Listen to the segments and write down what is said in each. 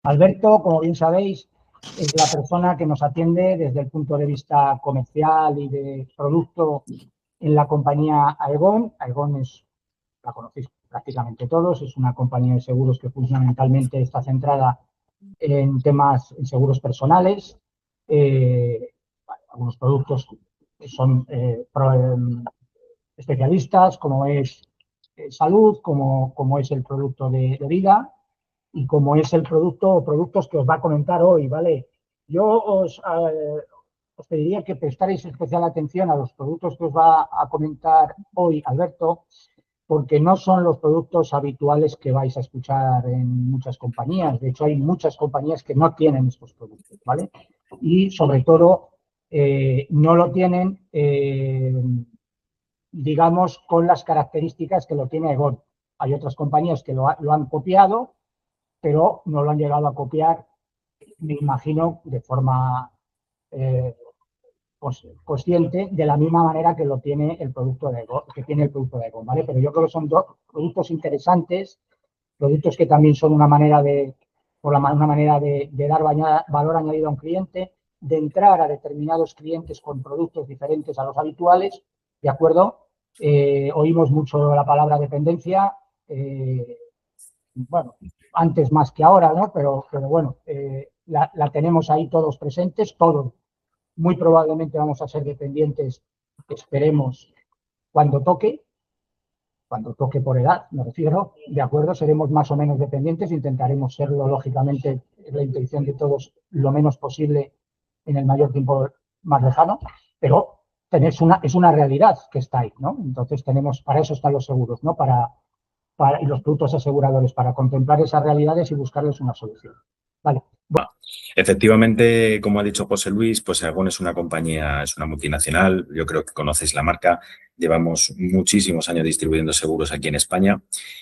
Alberto, como bien sabéis, es la persona que nos atiende desde el punto de vista comercial y de producto en la compañía Aegon. Aegon la conocéis prácticamente todos, es una compañía de seguros que fundamentalmente está centrada en temas en seguros personales. Algunos productos son especialistas, como es salud, como es el producto de vida y como es el producto o productos que os va a comentar hoy, ¿vale? Yo os pediría que prestarais especial atención a los productos que os va a comentar hoy Alberto, porque no son los productos habituales que vais a escuchar en muchas compañías. De hecho, hay muchas compañías que no tienen estos productos, ¿vale? Y sobre todo, no lo tienen, digamos, con las características que lo tiene Aegon. Hay otras compañías que lo han copiado, pero no lo han llegado a copiar, me imagino, de forma eh, consciente, de la misma manera que lo tiene el producto de Ego, que tiene el producto de Ego, ¿vale? Pero yo creo que son dos productos interesantes, productos que también son una manera de dar valor añadido a un cliente, de entrar a determinados clientes con productos diferentes a los habituales, ¿de acuerdo? Oímos mucho la palabra dependencia, bueno, antes más que ahora, ¿no? Pero bueno, la tenemos ahí todos presentes, todos. Muy probablemente vamos a ser dependientes, esperemos, cuando toque por edad, me refiero, de acuerdo, seremos más o menos dependientes, intentaremos serlo, lógicamente, es la intención de todos, lo menos posible en el mayor tiempo más lejano, pero es una realidad que está ahí, ¿no? Entonces para eso están los seguros, ¿no? Y los productos aseguradores, para contemplar esas realidades y buscarles una solución. Vale. Efectivamente, como ha dicho José Luis, pues Aegon es una compañía, es una multinacional. Yo creo que conocéis la marca. Llevamos muchísimos años distribuyendo seguros aquí en España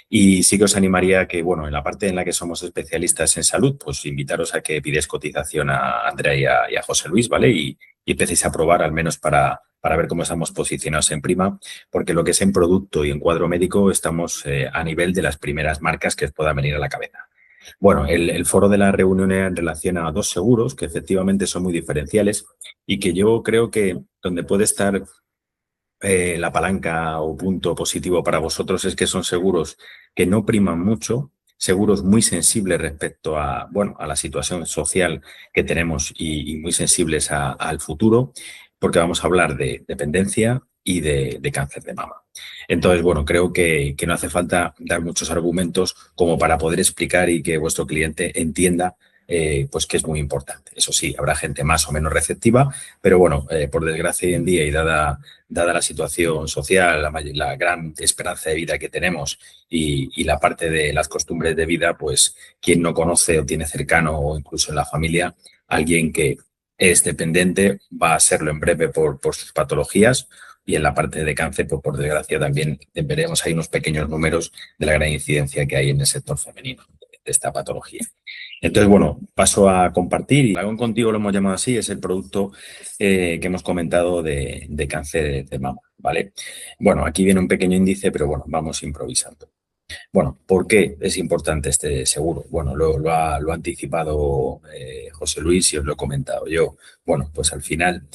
y sí que os animaría a que, bueno, en la parte en la que somos especialistas en salud, pues invitaros a que pidáis cotización a Andrea y a José Luis, ¿vale? Y empecéis a probar al menos para ver cómo estamos posicionados en prima, porque lo que es en producto y en cuadro médico estamos a nivel de las primeras marcas que os puedan venir a la cabeza. Bueno, el foro de la reunión era en relación a dos seguros que efectivamente son muy diferenciales y que yo creo que donde puede estar la palanca o punto positivo para vosotros es que son seguros que no priman mucho, seguros muy sensibles respecto a, bueno, a la situación social que tenemos y muy sensibles al futuro, porque vamos a hablar de dependencia y de cáncer de mama. Entonces, bueno, creo que no hace falta dar muchos argumentos como para poder explicar y que vuestro cliente entienda pues que es muy importante. Eso sí, habrá gente más o menos receptiva, pero bueno, por desgracia hoy en día y dada la situación social, la gran esperanza de vida que tenemos y la parte de las costumbres de vida, pues quien no conoce o tiene cercano o incluso en la familia alguien que es dependiente va a serlo en breve por sus patologías y en la parte de cáncer, pues por desgracia también veremos ahí unos pequeños números de la gran incidencia que hay en el sector femenino de esta patología. Entonces, bueno, paso a compartir y Aegon Contigo lo hemos llamado así, es el producto que hemos comentado de cáncer de mama, ¿vale? Bueno, aquí viene un pequeño índice, pero bueno, vamos improvisando. Bueno, ¿por qué es importante este seguro? Bueno, lo ha anticipado José Luis y os lo he comentado yo. Bueno, pues al final,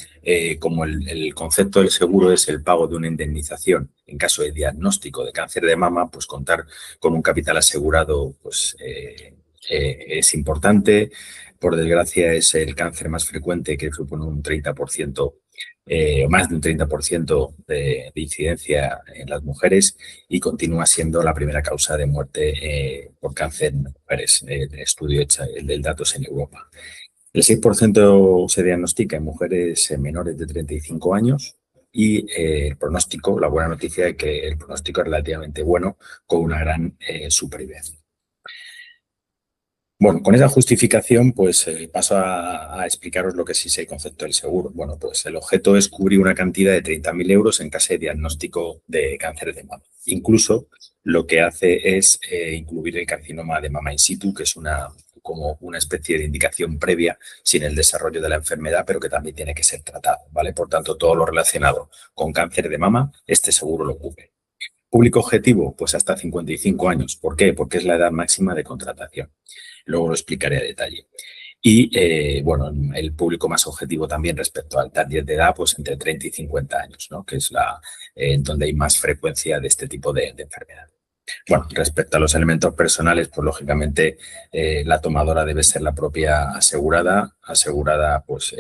como el concepto del seguro es el pago de una indemnización en caso de diagnóstico de cáncer de mama, pues contar con un capital asegurado pues, es importante. Por desgracia, es el cáncer más frecuente que supone un 30%. Más de un 30% de incidencia en las mujeres y continúa siendo la primera causa de muerte por cáncer en mujeres. El estudio hecho, el del dato es en Europa. El 6% se diagnostica en mujeres menores de 35 años y el pronóstico, la buena noticia es que el pronóstico es relativamente bueno con una gran supervivencia. Bueno, con esa justificación, pues paso a explicaros lo que es ese concepto del seguro. Bueno, pues el objeto es cubrir una cantidad de 30.000 euros en caso de diagnóstico de cáncer de mama. Incluso lo que hace es incluir el carcinoma de mama in situ, que es como una especie de indicación previa sin el desarrollo de la enfermedad, pero que también tiene que ser tratado, ¿vale? Por tanto, todo lo relacionado con cáncer de mama, este seguro lo cubre. Público objetivo, pues hasta 55 años. ¿Por qué? Porque es la edad máxima de contratación. Luego lo explicaré a detalle. Y, bueno, el público más objetivo también respecto al target de edad, pues entre 30 y 50 años, ¿no? Que es donde hay más frecuencia de este tipo de enfermedad. Bueno, respecto a los elementos personales, pues lógicamente la tomadora debe ser la propia asegurada pues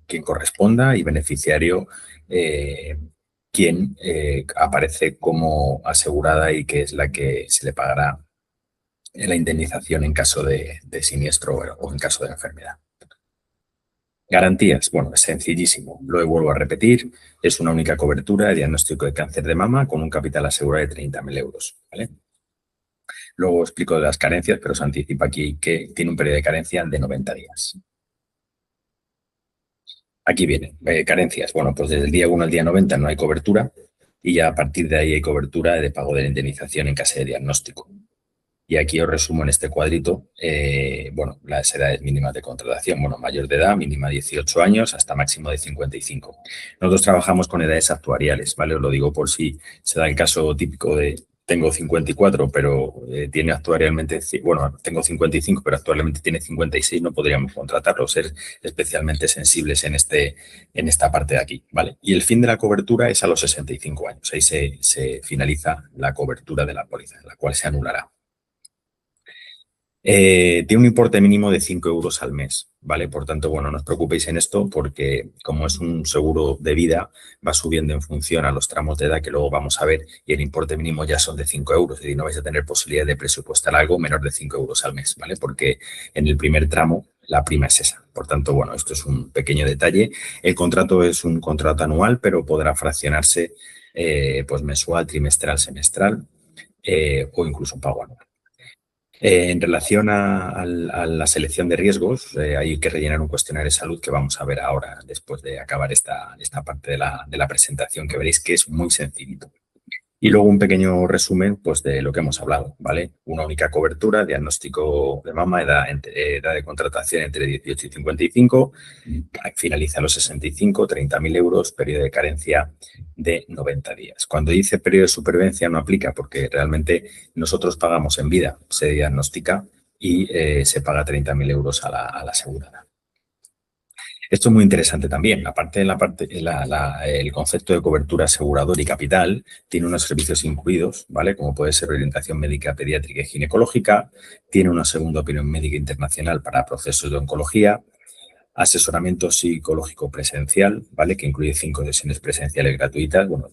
quien corresponda y beneficiario quien aparece como asegurada y que es la que se le pagará la indemnización en caso de siniestro o en caso de enfermedad. Garantías, bueno, es sencillísimo, lo vuelvo a repetir, es una única cobertura de diagnóstico de cáncer de mama con un capital asegurado de 30.000 euros, ¿vale? Luego explico de las carencias, pero se anticipa aquí que tiene un periodo de carencia de 90 días. Aquí viene, carencias, bueno, pues desde el día 1 al día 90 no hay cobertura y ya a partir de ahí hay cobertura de pago de la indemnización en caso de diagnóstico. Y aquí os resumo en este cuadrito, bueno, las edades mínimas de contratación. Bueno, mayor de edad, mínima 18 años, hasta máximo de 55. Nosotros trabajamos con edades actuariales, ¿vale? Os lo digo por si se da el caso típico de tengo 54, pero tiene actuarialmente, bueno, tengo 55, pero actualmente tiene 56, no podríamos contratarlo, ser especialmente sensibles en esta parte de aquí, ¿vale? Y el fin de la cobertura es a los 65 años. Ahí se finaliza la cobertura de la póliza, la cual se anulará. Tiene un importe mínimo de 5 euros al mes, ¿vale? Por tanto, bueno, no os preocupéis en esto porque como es un seguro de vida, va subiendo en función a los tramos de edad que luego vamos a ver y el importe mínimo ya son de 5 euros, es decir, no vais a tener posibilidad de presupuestar algo menor de 5 euros al mes, ¿vale? Porque en el primer tramo la prima es esa. Por tanto, bueno, esto es un pequeño detalle. El contrato es un contrato anual, pero podrá fraccionarse pues mensual, trimestral, semestral o incluso pago anual. En relación a la selección de riesgos, hay que rellenar un cuestionario de salud que vamos a ver ahora después de acabar esta parte de la presentación, que veréis que es muy sencillito. Y luego un pequeño resumen pues, de lo que hemos hablado, ¿vale? Una única cobertura, diagnóstico de mama, edad de contratación entre 18 y 55, finaliza a los 65, 30.000 euros, periodo de carencia de 90 días. Cuando dice periodo de supervivencia no aplica porque realmente nosotros pagamos en vida, se diagnostica y se paga 30.000 euros a la asegurada. Esto es muy interesante también. Aparte el concepto de cobertura aseguradora y capital tiene unos servicios incluidos, ¿vale? Como puede ser orientación médica pediátrica y ginecológica, tiene una segunda opinión médica internacional para procesos de oncología, asesoramiento psicológico presencial, ¿vale? Que incluye 5 sesiones presenciales gratuitas. Bueno,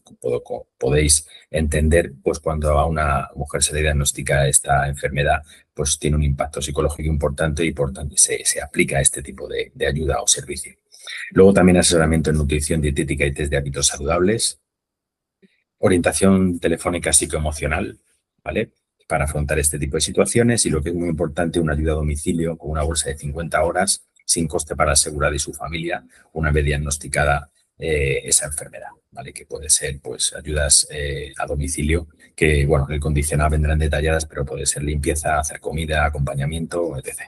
podéis entender, pues cuando a una mujer se le diagnostica esta enfermedad, pues tiene un impacto psicológico importante y por tanto se aplica este tipo de ayuda o servicio. Luego también asesoramiento en nutrición dietética y test de hábitos saludables, orientación telefónica psicoemocional, ¿vale? Para afrontar este tipo de situaciones y lo que es muy importante, una ayuda a domicilio con una bolsa de 50 horas sin coste para el asegurado y su familia una vez diagnosticada esa enfermedad, ¿vale? Que puede ser pues ayudas a domicilio que, bueno, el condicional vendrán detalladas, pero puede ser limpieza, hacer comida, acompañamiento, etc.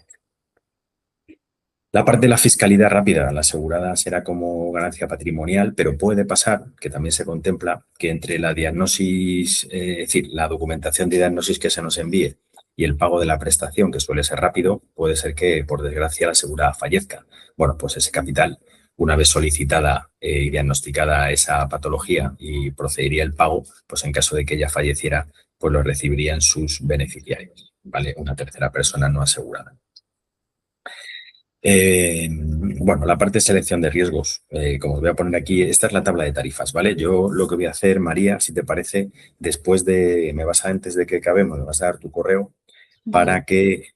La parte de la fiscalidad rápida, la asegurada será como ganancia patrimonial, pero puede pasar, que también se contempla, que entre la diagnosis, es decir, la documentación de diagnosis que se nos envíe y el pago de la prestación, que suele ser rápido, puede ser que, por desgracia, la asegurada fallezca. Bueno, pues ese capital, una vez solicitada y diagnosticada esa patología y procedería el pago, pues en caso de que ella falleciera, pues lo recibirían sus beneficiarios, ¿vale? Una tercera persona no asegurada. Bueno, la parte de selección de riesgos, como os voy a poner aquí, esta es la tabla de tarifas, ¿vale? Yo lo que voy a hacer, María, si te parece, antes de que acabemos, me vas a dar tu correo para que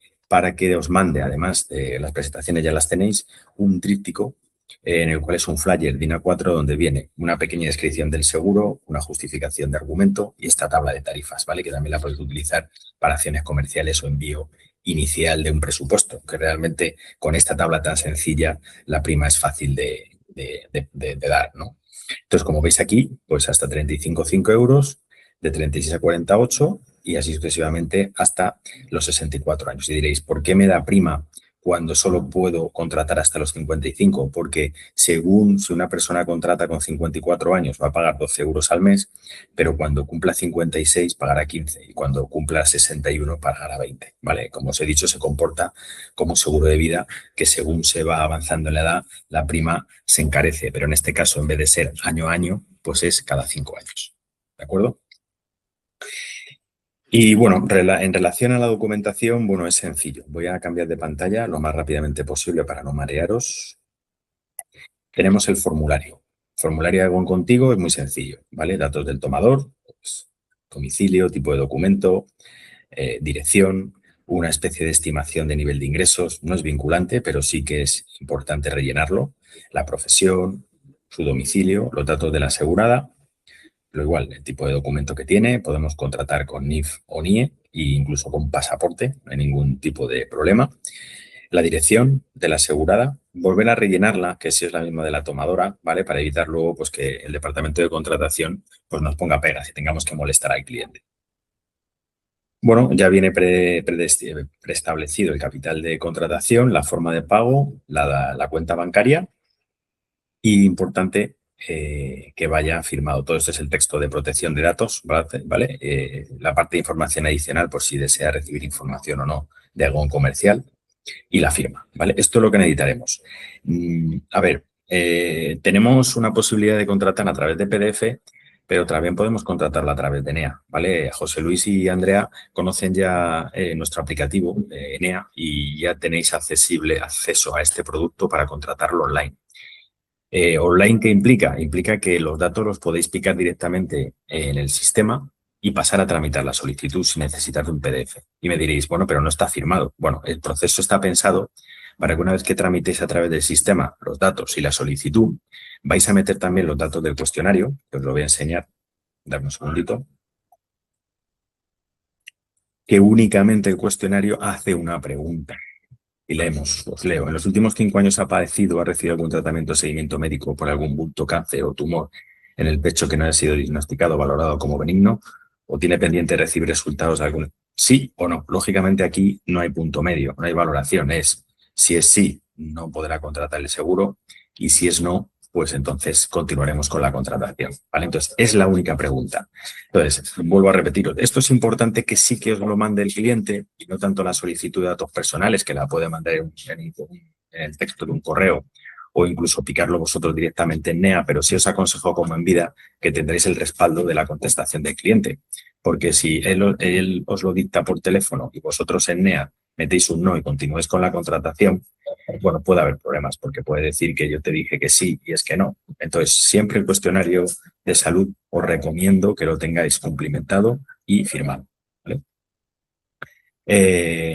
os mande, además de las presentaciones ya las tenéis, un tríptico en el cual es un flyer DIN A4 donde viene una pequeña descripción del seguro, una justificación de argumento y esta tabla de tarifas, ¿vale? Que también la podéis utilizar para acciones comerciales o envío inicial de un presupuesto, que realmente con esta tabla tan sencilla la prima es fácil de dar, ¿no? Entonces, como veis aquí, pues hasta 35,5 euros, de 36 a 48 y así sucesivamente hasta los 64 años. Y diréis, ¿por qué me da prima cuando solo puedo contratar hasta los 55, porque según si una persona contrata con 54 años va a pagar 12 euros al mes, pero cuando cumpla 56 pagará 15 y cuando cumpla 61 pagará 20, ¿vale? Como os he dicho, se comporta como seguro de vida que según se va avanzando en la edad, la prima se encarece, pero en este caso, en vez de ser año a año, pues es cada 5 años, ¿de acuerdo? Y bueno, en relación a la documentación, bueno, es sencillo. Voy a cambiar de pantalla lo más rápidamente posible para no marearos. Tenemos el formulario. El formulario de Hago Contigo es muy sencillo, ¿vale? Datos del tomador, pues, domicilio, tipo de documento, dirección, una especie de estimación de nivel de ingresos. No es vinculante, pero sí que es importante rellenarlo. La profesión, su domicilio, los datos de la asegurada. Lo igual, el tipo de documento que tiene, podemos contratar con NIF o NIE e incluso con pasaporte, no hay ningún tipo de problema. La dirección de la asegurada, volver a rellenarla, que si es la misma de la tomadora, ¿vale? Para evitar luego pues, que el departamento de contratación pues, nos ponga pegas y tengamos que molestar al cliente. Bueno, ya viene preestablecido el capital de contratación, la forma de pago, la cuenta bancaria y importante que vaya firmado. Todo esto es el texto de protección de datos, ¿vale? La parte de información adicional por si desea recibir información o no de algún comercial y la firma, ¿vale? Esto es lo que necesitaremos. A ver, tenemos una posibilidad de contratar a través de PDF, pero también podemos contratarla a través de ENEA, ¿vale? José Luis y Andrea conocen ya nuestro aplicativo de ENEA y ya tenéis acceso a este producto para contratarlo online. ¿Online qué implica? Implica que los datos los podéis picar directamente en el sistema y pasar a tramitar la solicitud sin necesitar de un PDF. Y me diréis, bueno, pero no está firmado. Bueno, el proceso está pensado para que una vez que tramitéis a través del sistema los datos y la solicitud, vais a meter también los datos del cuestionario, que os lo voy a enseñar. Dame un segundito. Que únicamente el cuestionario hace una pregunta. Y leemos, os leo. En los últimos 5 años ha padecido o ha recibido algún tratamiento o seguimiento médico por algún bulto, cáncer o tumor en el pecho que no haya sido diagnosticado o valorado como benigno o tiene pendiente recibir resultados de algún sí o no. Lógicamente aquí no hay punto medio, no hay valoración. Si es sí, no podrá contratar el seguro y si es no, pues entonces continuaremos con la contratación, ¿vale? Entonces, es la única pregunta. Entonces, vuelvo a repetiros, esto es importante que sí que os lo mande el cliente y no tanto la solicitud de datos personales que la puede mandar en el texto de un correo o incluso picarlo vosotros directamente en NEA, pero sí os aconsejo como en vida que tendréis el respaldo de la contestación del cliente, porque si él os lo dicta por teléfono y vosotros en NEA metéis un no y continuáis con la contratación, bueno, puede haber problemas porque puede decir que yo te dije que sí y es que no. Entonces, siempre el cuestionario de salud os recomiendo que lo tengáis cumplimentado y firmado, ¿vale?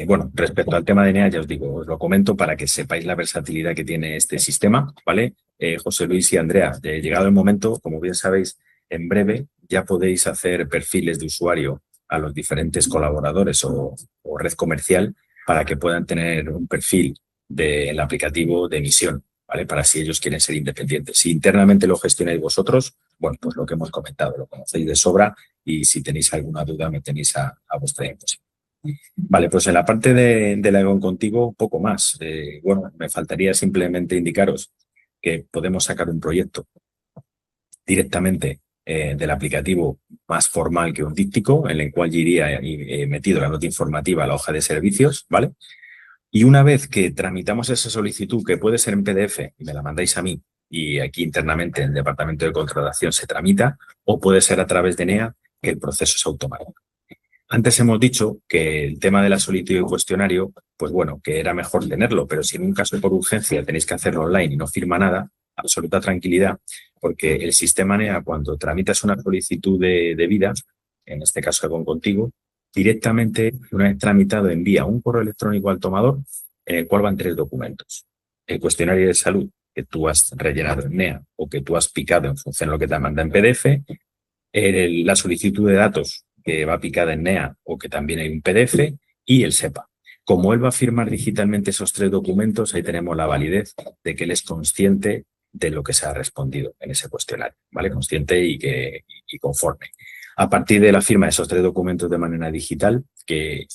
Bueno, respecto al tema de ENEA, ya os digo, os lo comento para que sepáis la versatilidad que tiene este sistema, ¿vale? José Luis y Andrea, llegado el momento, como bien sabéis, en breve ya podéis hacer perfiles de usuario a los diferentes colaboradores o red comercial para que puedan tener un perfil del aplicativo de emisión, ¿vale? Para si ellos quieren ser independientes. Si internamente lo gestionáis vosotros, bueno, pues lo que hemos comentado, lo conocéis de sobra y si tenéis alguna duda me tenéis a vuestra disposición. Vale, pues en la parte de la Egon Contigo, poco más. Bueno, me faltaría simplemente indicaros que podemos sacar un proyecto directamente del aplicativo más formal que un díptico, en el cual yo iría metido la nota informativa a la hoja de servicios, ¿vale? Y una vez que tramitamos esa solicitud, que puede ser en PDF, y me la mandáis a mí, y aquí internamente en el departamento de contratación se tramita, o puede ser a través de NEA, que el proceso es automático. Antes hemos dicho que el tema de la solicitud y cuestionario, pues bueno, que era mejor tenerlo, pero si en un caso por urgencia tenéis que hacerlo online y no firma nada, absoluta tranquilidad, porque el sistema NEA, cuando tramitas una solicitud de vida, en este caso con Contigo, directamente, una vez tramitado, envía un correo electrónico al tomador en el cual van 3 documentos. El cuestionario de salud que tú has rellenado en NEA o que tú has picado en función de lo que te manda en PDF, la solicitud de datos que va picada en NEA o que también hay un PDF y el SEPA. Como él va a firmar digitalmente esos 3 documentos, ahí tenemos la validez de que él es consciente de lo que se ha respondido en ese cuestionario, ¿vale? Consciente y conforme. A partir de la firma de esos 3 documentos de manera digital, que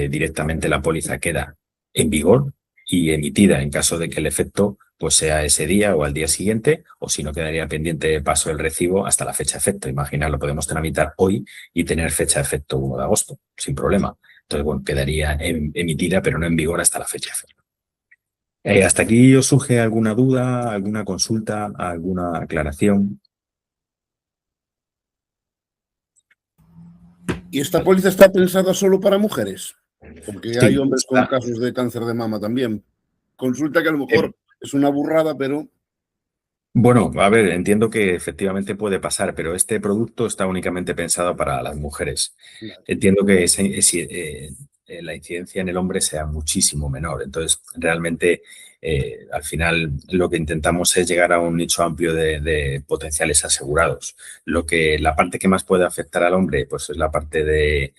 directamente la póliza queda en vigor y emitida en caso de que el efecto pues sea ese día o al día siguiente, o si no quedaría pendiente de paso el recibo hasta la fecha de efecto. Imaginar, lo podemos tramitar hoy y tener fecha de efecto 1 de agosto, sin problema. Entonces, bueno, quedaría emitida, pero no en vigor hasta la fecha de efecto. ¿Hasta aquí os surge alguna duda, alguna consulta, alguna aclaración? ¿Y esta póliza está pensada solo para mujeres? Porque hay Sí, hombres con casos de cáncer de mama también. Consulta que a lo mejor es una burrada, pero... Bueno, a ver, entiendo que efectivamente puede pasar, pero este producto está únicamente pensado para las mujeres. Entiendo que la incidencia en el hombre sea muchísimo menor. Entonces, realmente, al final, lo que intentamos es llegar a un nicho amplio de potenciales asegurados. La parte que más puede afectar al hombre, pues es la parte de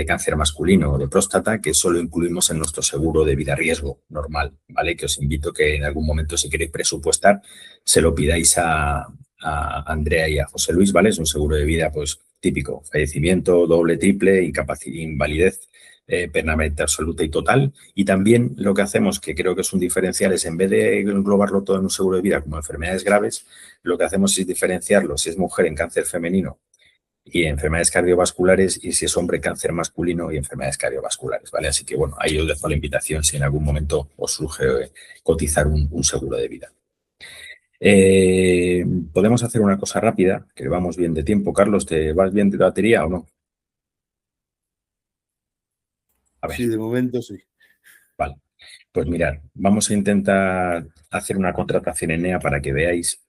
cáncer masculino o de próstata, que solo incluimos en nuestro seguro de vida riesgo normal, ¿vale? Que os invito que en algún momento, si queréis presupuestar, se lo pidáis a Andrea y a José Luis, ¿vale? Es un seguro de vida, pues, típico, fallecimiento, doble, triple, invalidez permanente absoluta y total. Y también lo que hacemos, que creo que es un diferencial, es en vez de englobarlo todo en un seguro de vida como enfermedades graves, lo que hacemos es diferenciarlo si es mujer en cáncer femenino y enfermedades cardiovasculares, y si es hombre, cáncer masculino y enfermedades cardiovasculares, ¿vale? Así que, bueno, ahí os dejo la invitación si en algún momento os surge cotizar un seguro de vida. Podemos hacer una cosa rápida, que vamos bien de tiempo. Carlos, ¿te vas bien de batería o no? A ver. Sí, de momento sí. Vale. Pues mirad, vamos a intentar hacer una contratación en EA para que veáis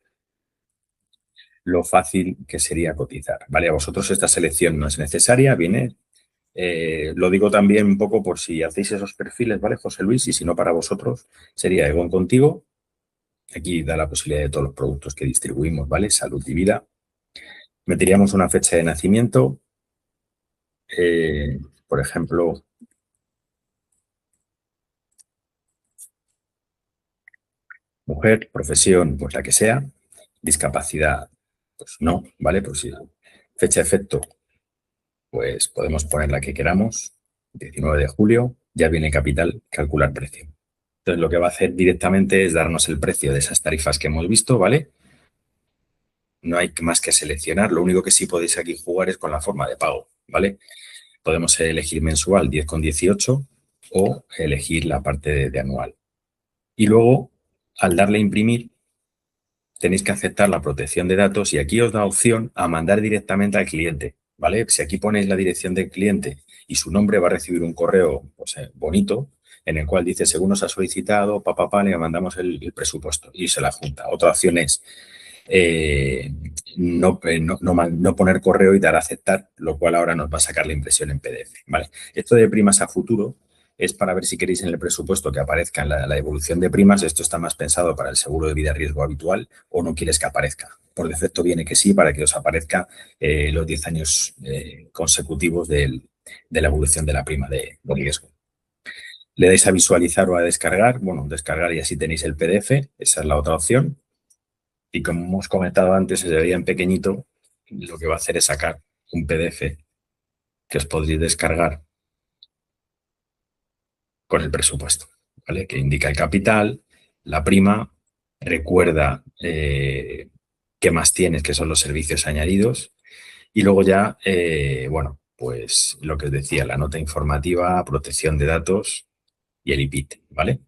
lo fácil que sería cotizar. Vale, a vosotros esta selección no es necesaria, viene. Lo digo también un poco por si hacéis esos perfiles, ¿vale, José Luis? Y si no, para vosotros sería Egon Contigo. Aquí da la posibilidad de todos los productos que distribuimos, ¿vale? Salud y vida. Meteríamos una fecha de nacimiento. Por ejemplo, mujer, profesión, pues la que sea. Discapacidad, pues no, ¿vale? Pues si fecha de efecto, pues podemos poner la que queramos. 19 de julio, ya viene capital, calcular precio. Entonces, lo que va a hacer directamente es darnos el precio de esas tarifas que hemos visto, ¿vale? No hay más que seleccionar. Lo único que sí podéis aquí jugar es con la forma de pago, ¿vale? Podemos elegir mensual 10,18 o elegir la parte de anual. Y luego, al darle a imprimir, tenéis que aceptar la protección de datos y aquí os da opción a mandar directamente al cliente, ¿vale? Si aquí ponéis la dirección del cliente y su nombre, va a recibir un correo pues, bonito en el cual dice, según nos ha solicitado, le mandamos el presupuesto y se la junta. Otra opción es no poner correo y dar a aceptar, lo cual ahora nos va a sacar la impresión en PDF, ¿vale? Esto de primas a futuro es para ver si queréis en el presupuesto que aparezca la evolución de primas. Esto está más pensado para el seguro de vida riesgo habitual o no quieres que aparezca. Por defecto viene que sí, para que os aparezca los 10 años consecutivos de la evolución de la prima de riesgo. Le dais a visualizar o a descargar. Bueno, descargar y así tenéis el PDF. Esa es la otra opción. Y como hemos comentado antes, se veía en pequeñito, lo que va a hacer es sacar un PDF que os podréis descargar con el presupuesto, ¿vale? Que indica el capital, la prima, recuerda qué más tienes, que son los servicios añadidos, y luego ya, bueno, pues lo que os decía, la nota informativa, protección de datos y el IPIT, ¿vale?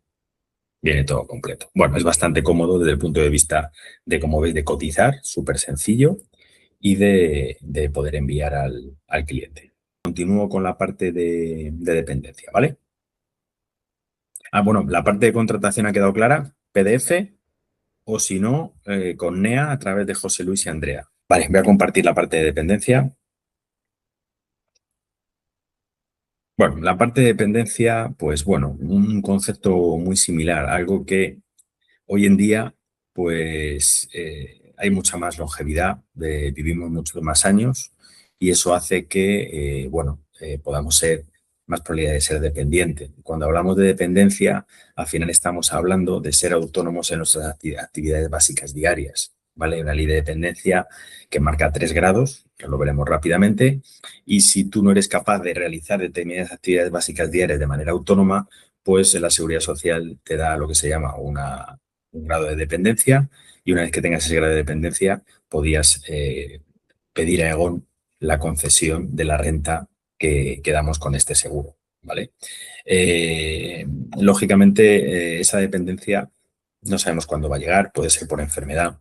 Viene todo completo. Bueno, es bastante cómodo desde el punto de vista de, como veis, de cotizar, súper sencillo, y de poder enviar al cliente. Continúo con la parte de dependencia, ¿vale? Bueno, la parte de contratación ha quedado clara, PDF, o si no, con NEA a través de José Luis y Andrea. Vale, voy a compartir la parte de dependencia. Bueno, la parte de dependencia, pues bueno, un concepto muy similar, algo que hoy en día, pues hay mucha más longevidad, vivimos muchos más años y eso hace que, bueno, podamos ser más probabilidad de ser dependiente. Cuando hablamos de dependencia, al final estamos hablando de ser autónomos en nuestras actividades básicas diarias, ¿vale? Una ley de dependencia que marca 3 grados, que lo veremos rápidamente, y si tú no eres capaz de realizar determinadas actividades básicas diarias de manera autónoma, pues la Seguridad Social te da lo que se llama un grado de dependencia, y una vez que tengas ese grado de dependencia, podías pedir a Aegon la concesión de la renta que damos con este seguro, ¿vale? Lógicamente, esa dependencia no sabemos cuándo va a llegar, puede ser por enfermedad,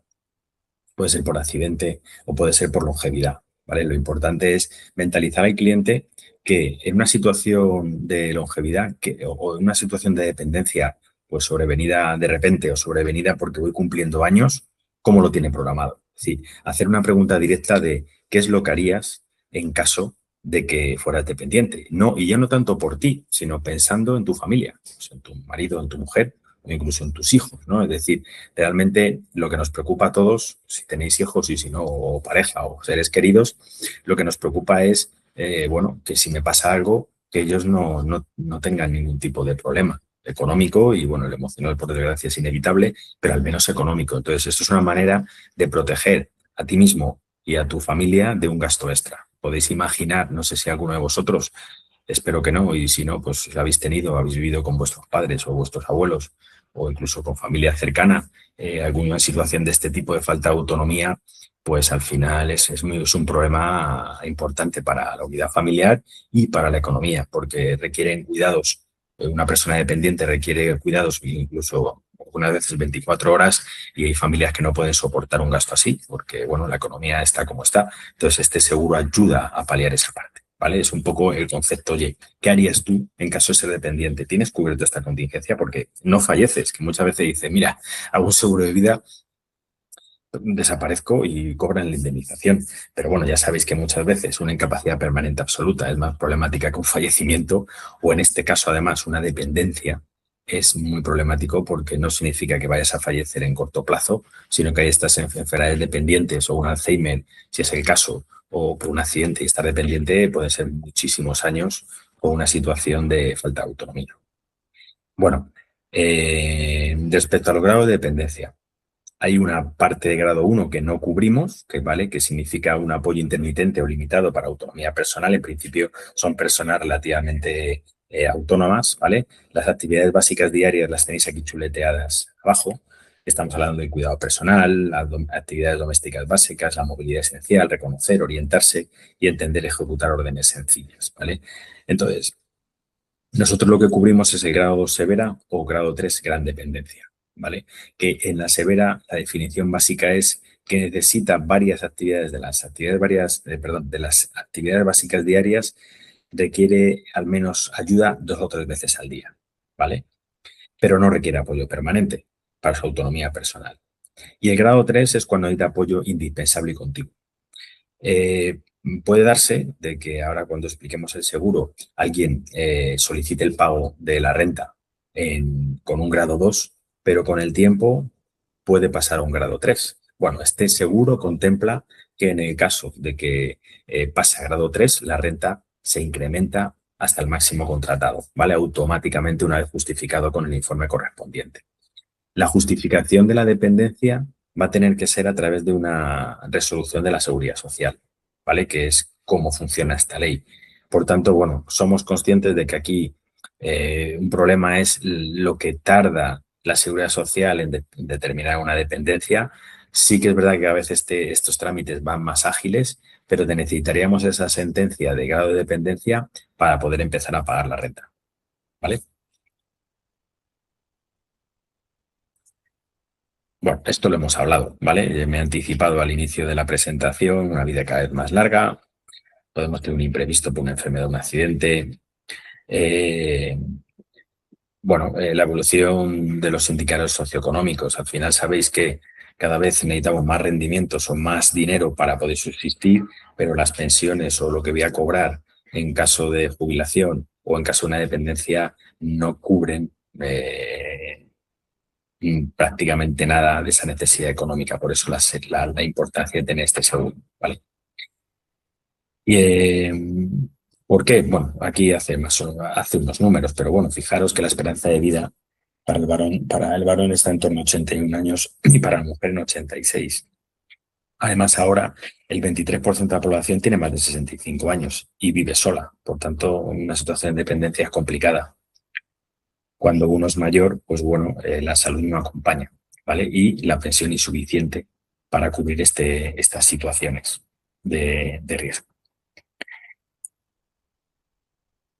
puede ser por accidente o puede ser por longevidad, ¿vale? Lo importante es mentalizar al cliente que en una situación de longevidad o en una situación de dependencia, pues sobrevenida de repente o sobrevenida porque voy cumpliendo años, ¿cómo lo tiene programado? Es decir, hacer una pregunta directa de qué es lo que harías en caso de que fueras dependiente. No, y ya no tanto por ti, sino pensando en tu familia, pues en tu marido, en tu mujer o incluso en tus hijos, ¿no? Es decir, realmente lo que nos preocupa a todos, si tenéis hijos y si no, o pareja o seres queridos, lo que nos preocupa es, bueno, que si me pasa algo, que ellos no tengan ningún tipo de problema económico y, bueno, el emocional, por desgracia, es inevitable, pero al menos económico. Entonces, esto es una manera de proteger a ti mismo y a tu familia de un gasto extra. Podéis imaginar, no sé si alguno de vosotros, espero que no, y si no, pues lo habéis tenido, habéis vivido con vuestros padres o vuestros abuelos o incluso con familia cercana, alguna situación de este tipo de falta de autonomía, pues al final es un problema importante para la unidad familiar y para la economía, porque requieren cuidados. Una persona dependiente requiere cuidados incluso algunas veces 24 horas, y hay familias que no pueden soportar un gasto así, porque bueno, la economía está como está. Entonces este seguro ayuda a paliar esa parte, ¿vale? Es un poco el concepto, oye, ¿qué harías tú en caso de ser dependiente? ¿Tienes cubierto esta contingencia? Porque no falleces, que muchas veces dice, mira, hago un seguro de vida, desaparezco y cobran la indemnización. Pero bueno, ya sabéis que muchas veces una incapacidad permanente absoluta es más problemática que un fallecimiento, o en este caso además una dependencia. Es muy problemático porque no significa que vayas a fallecer en corto plazo, sino que hay estas enfermedades dependientes o un Alzheimer, si es el caso, o por un accidente y estar dependiente pueden ser muchísimos años o una situación de falta de autonomía. Bueno, respecto al grado de dependencia, hay una parte de grado 1 que no cubrimos, que significa un apoyo intermitente o limitado para autonomía personal. En principio son personas relativamente autónomas, ¿vale? Las actividades básicas diarias las tenéis aquí chuleteadas abajo. Estamos hablando del cuidado personal, las actividades domésticas básicas, la movilidad esencial, reconocer, orientarse y entender, ejecutar órdenes sencillas, ¿vale? Entonces, nosotros lo que cubrimos es el grado 2 severa o grado 3 gran dependencia, ¿vale? Que en la severa la definición básica es que necesita varias actividades de las actividades básicas diarias, requiere al menos ayuda 2 o 3 veces al día, ¿vale? Pero no requiere apoyo permanente para su autonomía personal. Y el grado 3 es cuando necesita apoyo indispensable y continuo. Puede darse de que ahora, cuando expliquemos el seguro, alguien solicite el pago de la renta con un grado 2, pero con el tiempo puede pasar a un grado 3. Bueno, este seguro contempla que en el caso de que pase a grado 3, la renta se incrementa hasta el máximo contratado, ¿vale? Automáticamente, una vez justificado con el informe correspondiente. La justificación de la dependencia va a tener que ser a través de una resolución de la Seguridad Social, ¿vale? Que es cómo funciona esta ley. Por tanto, bueno, somos conscientes de que aquí un problema es lo que tarda la Seguridad Social en determinar una dependencia. Sí que es verdad que a veces estos trámites van más ágiles, pero necesitaríamos esa sentencia de grado de dependencia para poder empezar a pagar la renta, ¿vale? Bueno, esto lo hemos hablado, ¿vale? Me he anticipado al inicio de la presentación, una vida cada vez más larga, podemos tener un imprevisto por una enfermedad o un accidente. La evolución de los indicadores socioeconómicos. Al final sabéis que cada vez necesitamos más rendimientos o más dinero para poder subsistir, pero las pensiones o lo que voy a cobrar en caso de jubilación o en caso de una dependencia no cubren prácticamente nada de esa necesidad económica. Por eso la importancia de tener este seguro, ¿vale? Y, ¿por qué? Bueno, aquí hace unos números, pero bueno, fijaros que la esperanza de vida para el varón está en torno a 81 años y para la mujer en 86. Además, ahora el 23% de la población tiene más de 65 años y vive sola. Por tanto, una situación de dependencia es complicada. Cuando uno es mayor, pues bueno, la salud no acompaña, ¿vale? Y la pensión insuficiente para cubrir estas situaciones de riesgo.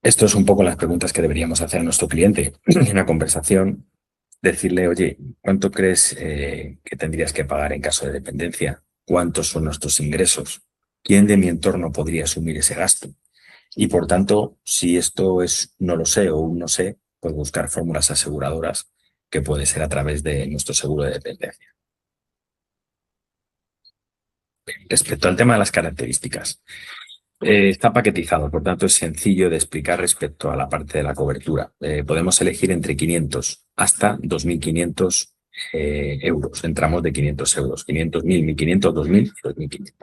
Esto es un poco las preguntas que deberíamos hacer a nuestro cliente en una conversación. Decirle, oye, ¿cuánto crees que tendrías que pagar en caso de dependencia? ¿Cuántos son nuestros ingresos? ¿Quién de mi entorno podría asumir ese gasto? Y por tanto, si esto es no lo sé o un no sé, pues buscar fórmulas aseguradoras que puede ser a través de nuestro seguro de dependencia. Respecto al tema de las características, está paquetizado, por tanto es sencillo de explicar respecto a la parte de la cobertura. Podemos elegir entre 500 hasta 2.500 euros. Entramos de 500 euros, 500.000, 1.500, 2.000, 2.500.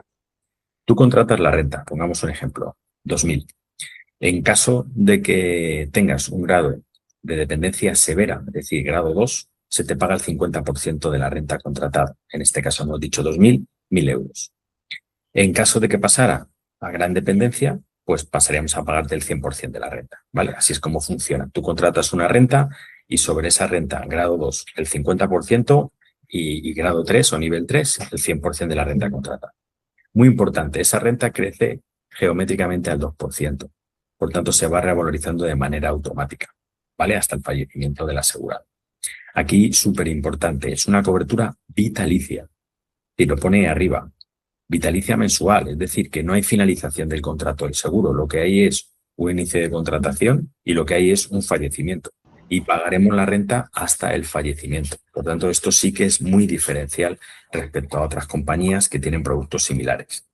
Tú contratas la renta, pongamos un ejemplo, 2.000. En caso de que tengas un grado de dependencia severa, es decir, grado 2, se te paga el 50% de la renta contratada. En este caso hemos dicho 2.000, 1.000 euros. En caso de que pasara a gran dependencia, pues pasaríamos a pagarte el 100% de la renta, ¿vale? Así es como funciona. Tú contratas una renta y sobre esa renta, grado 2, el 50% y grado 3 o nivel 3, el 100% de la renta contratada. Muy importante, esa renta crece geométricamente al 2%. Por tanto, se va revalorizando de manera automática, ¿vale? Hasta el fallecimiento del asegurado. Aquí, súper importante, es una cobertura vitalicia. Y lo pone arriba. Vitalicia mensual, es decir, que no hay finalización del contrato del seguro. Lo que hay es un inicio de contratación y lo que hay es un fallecimiento. Y pagaremos la renta hasta el fallecimiento. Por tanto, esto sí que es muy diferencial respecto a otras compañías que tienen productos similares.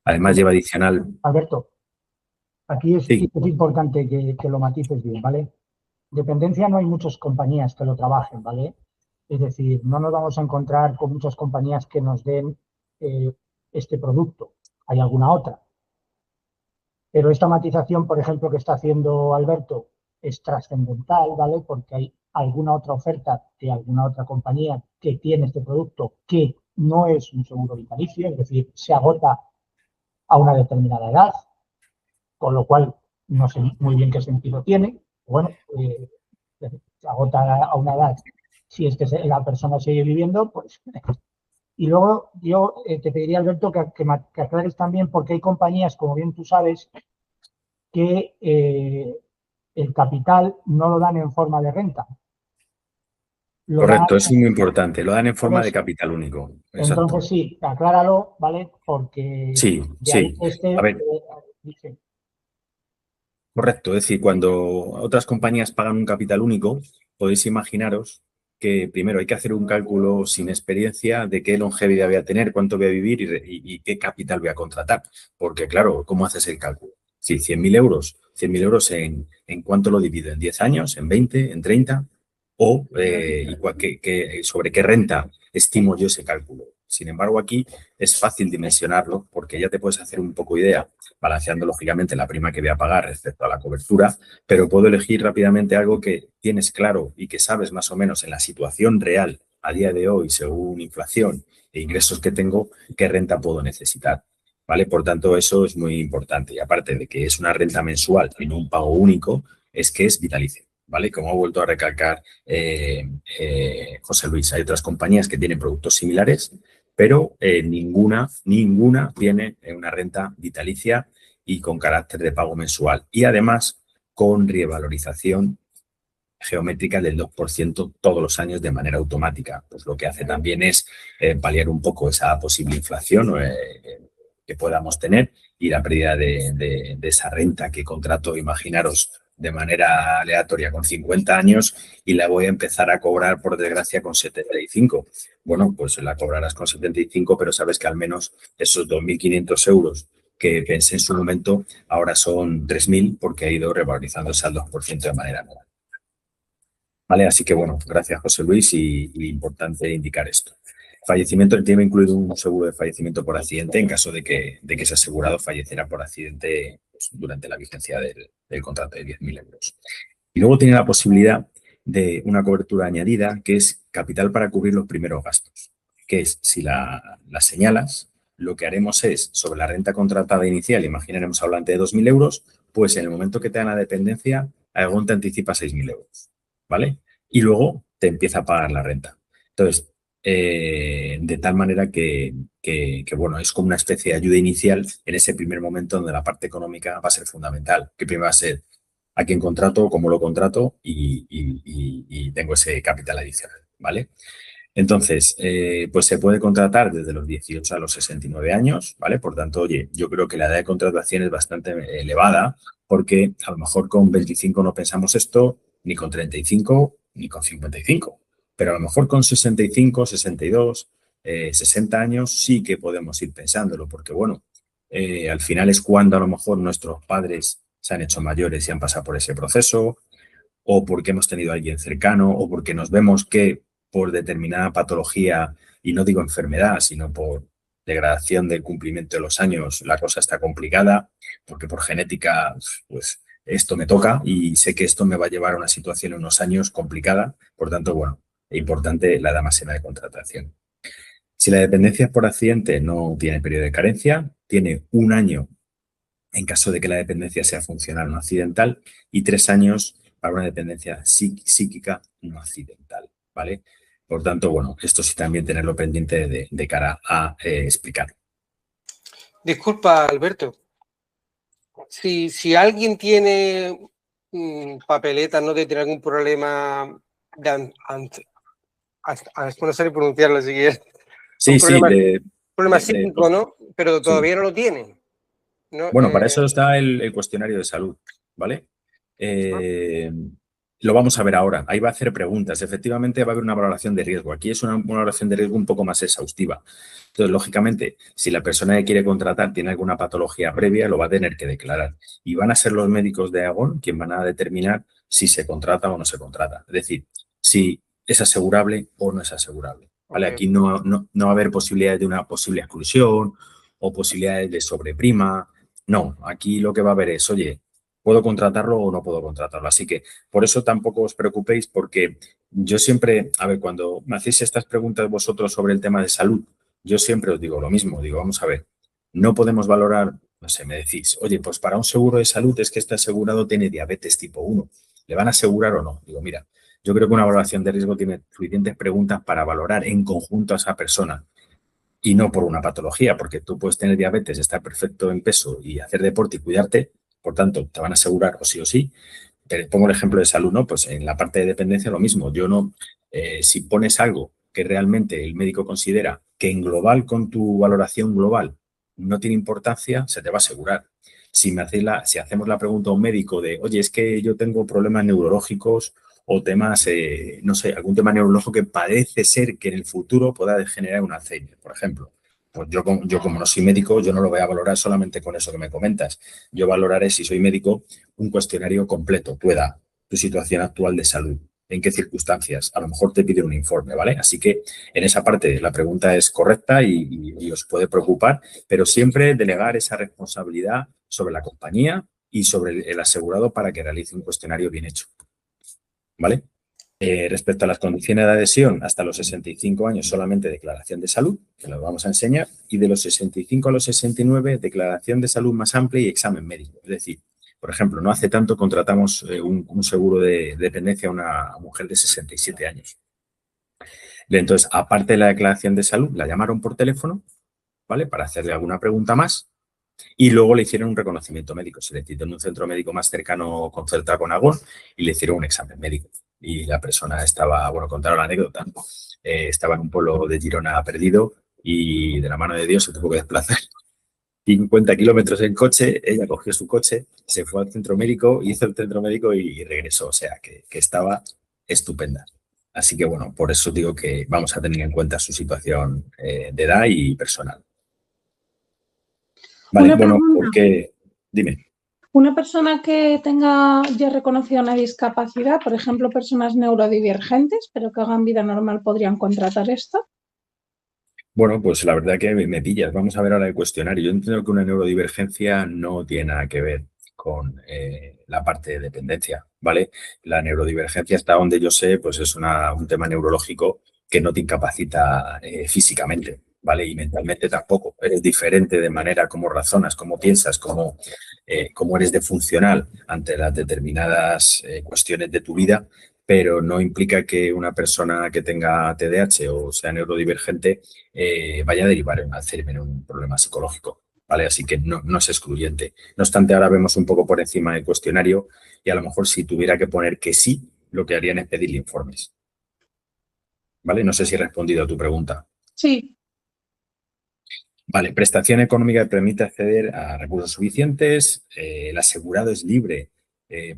Además, lleva adicional... Alberto, aquí es Sí. importante que lo matices bien, ¿vale? Dependencia no hay muchas compañías que lo trabajen, ¿vale? Es decir, no nos vamos a encontrar con muchas compañías que nos den este producto. Hay alguna otra. Pero esta matización, por ejemplo, que está haciendo Alberto es trascendental, ¿vale? Porque hay alguna otra oferta de alguna otra compañía que tiene este producto que no es un seguro vitalicio, es decir, se agota a una determinada edad, con lo cual no sé muy bien qué sentido tiene. Bueno, se agota a una edad, si es que la persona sigue viviendo, pues... Y luego yo te pediría, Alberto, que aclares también porque hay compañías, como bien tú sabes, que el capital no lo dan en forma de renta. Correcto, eso es muy importante. Lo dan en forma de Entonces, capital único. Exacto. entonces sí, acláralo, ¿vale? Porque Sí, de ahí sí. A ver, dice, correcto. Es decir, cuando otras compañías pagan un capital único, podéis imaginaros que primero hay que hacer un cálculo sin experiencia de qué longevidad voy a tener, cuánto voy a vivir y qué capital voy a contratar. Porque, claro, ¿cómo haces el cálculo? Si 100.000 euros, 100.000 euros en cuánto lo divido, ¿en 10 años, en 20, en 30? O sobre qué renta estimo yo ese cálculo. Sin embargo, aquí es fácil dimensionarlo porque ya te puedes hacer un poco idea, balanceando lógicamente la prima que voy a pagar respecto a la cobertura, pero puedo elegir rápidamente algo que tienes claro y que sabes más o menos en la situación real a día de hoy, según inflación e ingresos que tengo, qué renta puedo necesitar. ¿Vale? Por tanto, eso es muy importante. Y aparte de que es una renta mensual y no un pago único, es que es vitalicio. ¿Vale? Como ha vuelto a recalcar José Luis, hay otras compañías que tienen productos similares, pero ninguna tiene una renta vitalicia y con carácter de pago mensual. Y además con revalorización geométrica del 2% todos los años de manera automática. Pues lo que hace también es paliar un poco esa posible inflación que podamos tener y la pérdida de esa renta que contrato, imaginaros, de manera aleatoria con 50 años y la voy a empezar a cobrar, por desgracia, con 75. Bueno, pues la cobrarás con 75, pero sabes que al menos esos 2.500 euros que pensé en su momento ahora son 3.000 porque ha ido revalorizándose al 2% de manera anual. ¿Vale? Así que, bueno, gracias, José Luis, y importante indicar esto. Fallecimiento tiene incluido un seguro de fallecimiento por accidente en caso de que ese asegurado falleciera por accidente pues, durante la vigencia del contrato de 10.000 euros. Y luego tiene la posibilidad de una cobertura añadida que es capital para cubrir los primeros gastos, que es si la señalas, lo que haremos es sobre la renta contratada inicial, imaginaremos hablante de 2.000 euros, pues en el momento que te dan la dependencia, Aegon te anticipa 6.000 euros. ¿vale? Y luego te empieza a pagar la renta. Entonces, de tal manera bueno, es como una especie de ayuda inicial en ese primer momento donde la parte económica va a ser fundamental, que primero va a ser a quién contrato, cómo lo contrato y tengo ese capital adicional, ¿vale? Entonces, pues se puede contratar desde los 18 a los 69 años, ¿vale? Por tanto, oye, yo creo que la edad de contratación es bastante elevada porque a lo mejor con 25 no pensamos esto, ni con 35, ni con 55. Pero a lo mejor con 65, 62, 60 años sí que podemos ir pensándolo porque, bueno, al final es cuando a lo mejor nuestros padres se han hecho mayores y han pasado por ese proceso, o porque hemos tenido a alguien cercano, o porque nos vemos que por determinada patología, y no digo enfermedad, sino por degradación del cumplimiento de los años, la cosa está complicada, porque por genética, pues esto me toca y sé que esto me va a llevar a una situación en unos años complicada. Por tanto, bueno, es importante la edad máxima de contratación. Si la dependencia es por accidente, no tiene periodo de carencia, tiene un año en caso de que la dependencia sea funcional no accidental y 3 años para una dependencia psíquica no accidental, ¿vale? Por tanto, bueno, esto sí también tenerlo pendiente de cara a explicar. Disculpa, Alberto. Si alguien tiene papeletas, no debe tener algún problema no sé pronunciarlo si quieres. Sí, problema psíquico, ¿no? Pero todavía no lo tiene. ¿No? Bueno, para eso está el cuestionario de salud, ¿vale? Lo vamos a ver ahora. Ahí va a hacer preguntas. Efectivamente, va a haber una valoración de riesgo. Aquí es una valoración de riesgo un poco más exhaustiva. Entonces, lógicamente, si la persona que quiere contratar tiene alguna patología previa, lo va a tener que declarar. Y van a ser los médicos de Agón quienes van a determinar si se contrata o no se contrata. Es decir, si es asegurable o no es asegurable. ¿Vale? Okay. Aquí no va a haber posibilidades de una posible exclusión o posibilidades de sobreprima. No, aquí lo que va a haber es, oye, ¿puedo contratarlo o no puedo contratarlo? Así que por eso tampoco os preocupéis porque yo siempre, a ver, cuando me hacéis estas preguntas vosotros sobre el tema de salud, yo siempre os digo lo mismo, digo, vamos a ver, no podemos valorar, no sé, me decís, oye, pues para un seguro de salud es que este asegurado tiene diabetes tipo 1, ¿le van a asegurar o no? Digo, mira, yo creo que una valoración de riesgo tiene suficientes preguntas para valorar en conjunto a esa persona y no por una patología, porque tú puedes tener diabetes, estar perfecto en peso y hacer deporte y cuidarte, por tanto, te van a asegurar o sí. Pero pongo el ejemplo de salud, ¿no? Pues en la parte de dependencia lo mismo. Yo no, si pones algo que realmente el médico considera que en global, con tu valoración global, no tiene importancia, se te va a asegurar. Si hacemos la pregunta a un médico de, oye, es que yo tengo problemas neurológicos o temas, no sé, algún tema neurológico que parece ser que en el futuro pueda generar un Alzheimer, por ejemplo. Pues yo como no soy médico, yo no lo voy a valorar solamente con eso que me comentas. Yo valoraré, si soy médico, un cuestionario completo, tu edad, tu situación actual de salud, en qué circunstancias. A lo mejor te pide un informe, ¿vale? Así que en esa parte la pregunta es correcta y os puede preocupar, pero siempre delegar esa responsabilidad sobre la compañía y sobre el asegurado para que realice un cuestionario bien hecho, ¿vale? Respecto a las condiciones de adhesión, hasta los 65 años solamente declaración de salud, que lo vamos a enseñar, y de los 65 a los 69, declaración de salud más amplia y examen médico. Es decir, por ejemplo, no hace tanto contratamos un seguro de dependencia a una mujer de 67 años. Entonces, aparte de la declaración de salud, la llamaron por teléfono, ¿vale? Para hacerle alguna pregunta más. Y luego le hicieron un reconocimiento médico. Se le citó en un centro médico más cercano concertado con Agón y le hicieron un examen médico. Y la persona estaba, bueno, contaron la anécdota, estaba en un pueblo de Girona perdido y de la mano de Dios se tuvo que desplazar 50 kilómetros en coche. Ella cogió su coche, se fue al centro médico, hizo el centro médico y regresó. O sea, que estaba estupenda. Así que, bueno, por eso digo que vamos a tener en cuenta su situación de edad y personal. Vale, bueno, porque... Dime. Una persona que tenga ya reconocida una discapacidad, por ejemplo, personas neurodivergentes, pero que hagan vida normal, ¿podrían contratar esto? Bueno, pues la verdad que me pillas. Vamos a ver ahora el cuestionario. Yo entiendo que una neurodivergencia no tiene nada que ver con la parte de dependencia, ¿vale? La neurodivergencia, hasta donde yo sé, pues es un tema neurológico que no te incapacita físicamente, ¿vale? Y mentalmente tampoco. Eres diferente de manera como razonas, cómo piensas, cómo eres de funcional ante las determinadas cuestiones de tu vida, pero no implica que una persona que tenga TDAH o sea neurodivergente vaya a derivar en Alzheimer en un problema psicológico, ¿vale? Así que no es excluyente. No obstante, ahora vemos un poco por encima del cuestionario y a lo mejor si tuviera que poner que sí, lo que harían es pedirle informes. ¿Vale? No sé si he respondido a tu pregunta. Sí, Vale, prestación económica que permite acceder a recursos suficientes, el asegurado es libre,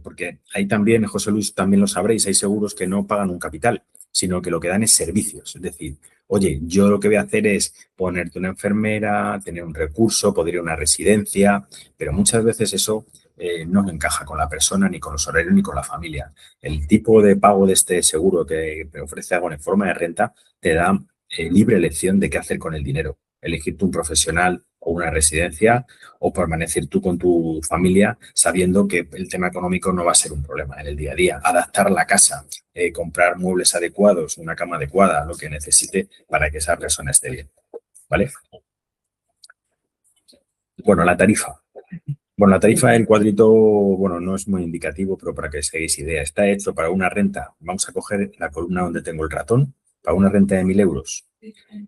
porque ahí también, José Luis, también lo sabréis, hay seguros que no pagan un capital, sino que lo que dan es servicios. Es decir, oye, yo lo que voy a hacer es ponerte una enfermera, tener un recurso, poder ir a una residencia, pero muchas veces eso no encaja con la persona, ni con los horarios, ni con la familia. El tipo de pago de este seguro que te ofrece algo en forma de renta te da libre elección de qué hacer con el dinero. Elegirte un profesional o una residencia o permanecer tú con tu familia sabiendo que el tema económico no va a ser un problema en el día a día. Adaptar la casa, comprar muebles adecuados, una cama adecuada, lo que necesite para que esa persona esté bien. ¿Vale? Bueno, la tarifa. Bueno, la tarifa del cuadrito, bueno, no es muy indicativo, pero para que os hagáis idea, está hecho para una renta. Vamos a coger la columna donde tengo el ratón, para una renta de 1.000 euros.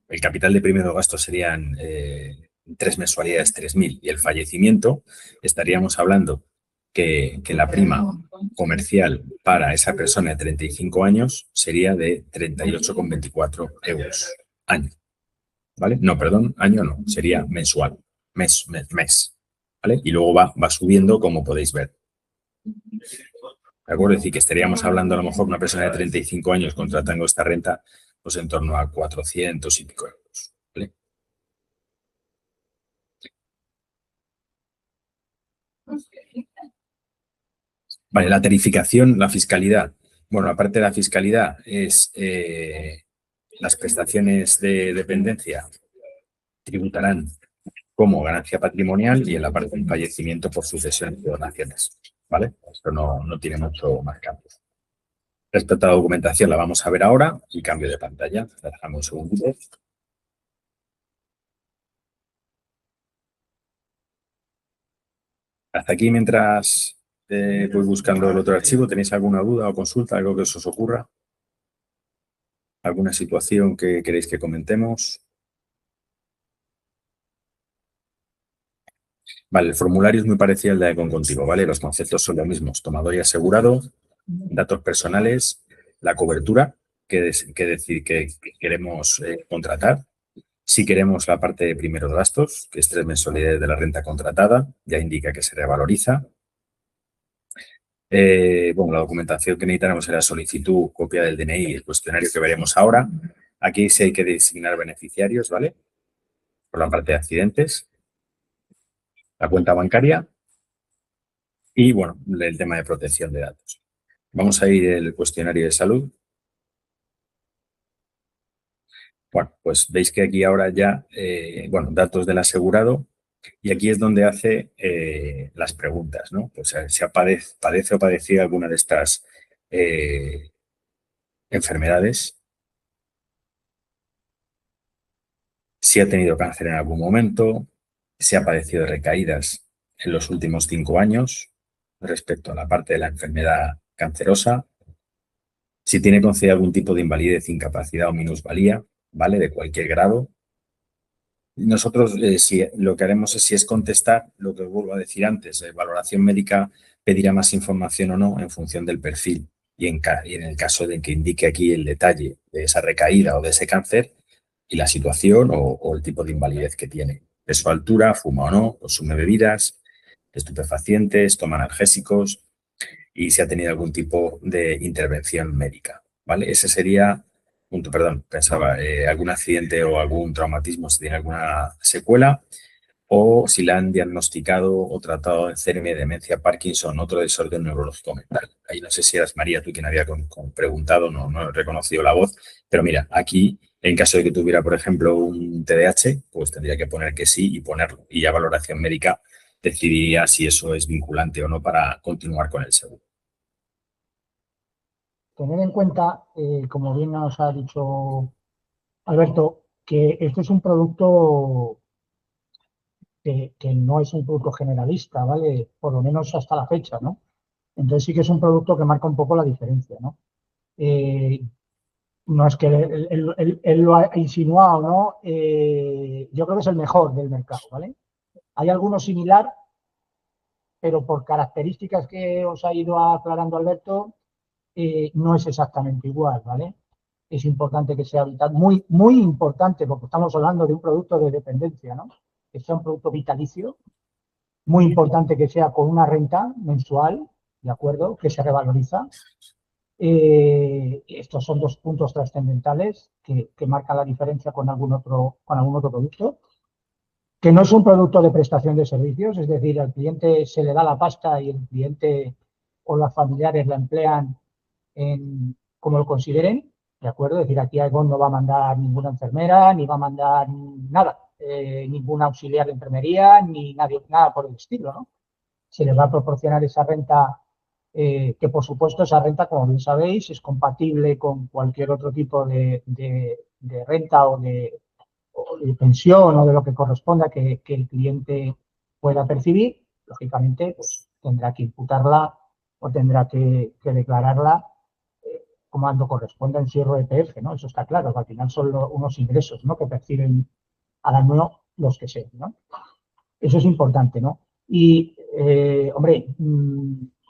El capital de primero gasto serían 3 mensualidades, 3.000. Y el fallecimiento, estaríamos hablando que la prima comercial para esa persona de 35 años sería de 38,24 euros año. ¿Vale? No, perdón, año no, sería mensual, mes. ¿Vale? Y luego va subiendo, como podéis ver. ¿De acuerdo? Es decir, que estaríamos hablando a lo mejor de una persona de 35 años contratando esta renta pues en torno a 400 y pico euros. ¿Vale? Vale, la tarificación, la fiscalidad. Bueno, aparte de la fiscalidad es las prestaciones de dependencia tributarán como ganancia patrimonial y en la parte del fallecimiento por sucesión de donaciones. ¿Vale? Esto no tiene mucho más cambio. Respecto a la documentación, la vamos a ver ahora y cambio de pantalla. La dejamos un segundito. Hasta aquí, mientras voy buscando el otro archivo, ¿tenéis alguna duda o consulta, algo que os ocurra? ¿Alguna situación que queréis que comentemos? Vale, el formulario es muy parecido al de Con Contigo, ¿vale? Los conceptos son los mismos. Tomador y asegurado, datos personales, la cobertura que queremos contratar. Si queremos la parte de primeros gastos, que es 3 mensualidades de la renta contratada, ya indica que se revaloriza. Bueno, la documentación que necesitaremos será solicitud, copia del DNI y el cuestionario que veremos ahora. Aquí sí hay que designar beneficiarios, ¿vale? Por la parte de accidentes, la cuenta bancaria y, bueno, el tema de protección de datos. Vamos a ir al cuestionario de salud. Bueno, pues veis que aquí ahora ya, bueno, datos del asegurado y aquí es donde hace las preguntas, ¿no? Pues si padece o padecía alguna de estas enfermedades, si ha tenido cáncer en algún momento, si ha padecido recaídas en los últimos 5 años respecto a la parte de la enfermedad cancerosa, si tiene concedido algún tipo de invalidez, incapacidad o minusvalía, ¿vale? De cualquier grado. Nosotros si lo que haremos es, si es contestar, lo que os vuelvo a decir antes, valoración médica pedirá más información o no en función del perfil y en el caso de que indique aquí el detalle de esa recaída o de ese cáncer y la situación o el tipo de invalidez que tiene. Peso, altura, fuma o no, consume bebidas, estupefacientes, toma analgésicos y si ha tenido algún tipo de intervención médica, ¿vale? Ese sería, perdón, pensaba, algún accidente o algún traumatismo, si tiene alguna secuela, o si la han diagnosticado o tratado enfermedad, demencia, Parkinson, otro desorden neurológico mental. Ahí no sé si eras María tú quien había preguntado, no he reconocido la voz, pero mira, aquí, en caso de que tuviera, por ejemplo, un TDAH, pues tendría que poner que sí y ponerlo. Y ya valoración médica decidiría si eso es vinculante o no para continuar con el seguro. Tener en cuenta, como bien nos ha dicho Alberto, que esto es un producto que no es un producto generalista, ¿vale? Por lo menos hasta la fecha, ¿no? Entonces sí que es un producto que marca un poco la diferencia, ¿no? no es que él lo ha insinuado, ¿no? Yo creo que es el mejor del mercado, ¿vale? Hay alguno similar, pero por características que os ha ido aclarando Alberto, no es exactamente igual, ¿vale? Es importante que sea vital, muy, muy importante, porque estamos hablando de un producto de dependencia, ¿no? Que sea un producto vitalicio, muy importante que sea con una renta mensual, ¿de acuerdo? Que se revaloriza. Estos son dos puntos trascendentales que marcan la diferencia con algún otro producto. Que no es un producto de prestación de servicios, es decir, al cliente se le da la pasta y el cliente o los familiares la emplean como lo consideren, ¿de acuerdo? Es decir, aquí Aegon no va a mandar ninguna enfermera, ni va a mandar nada, ningún auxiliar de enfermería, ni nadie, nada por el estilo, ¿no? Se le va a proporcionar esa renta, que por supuesto esa renta, como bien sabéis, es compatible con cualquier otro tipo de renta o de pensión o de lo que corresponda que el cliente pueda percibir. Lógicamente, pues tendrá que imputarla o tendrá que declararla como cuando corresponda en su IRPF, ¿no? Eso está claro, que al final son unos ingresos, ¿no? Que perciben al año los que sean, ¿no? Eso es importante, ¿no? Y, hombre,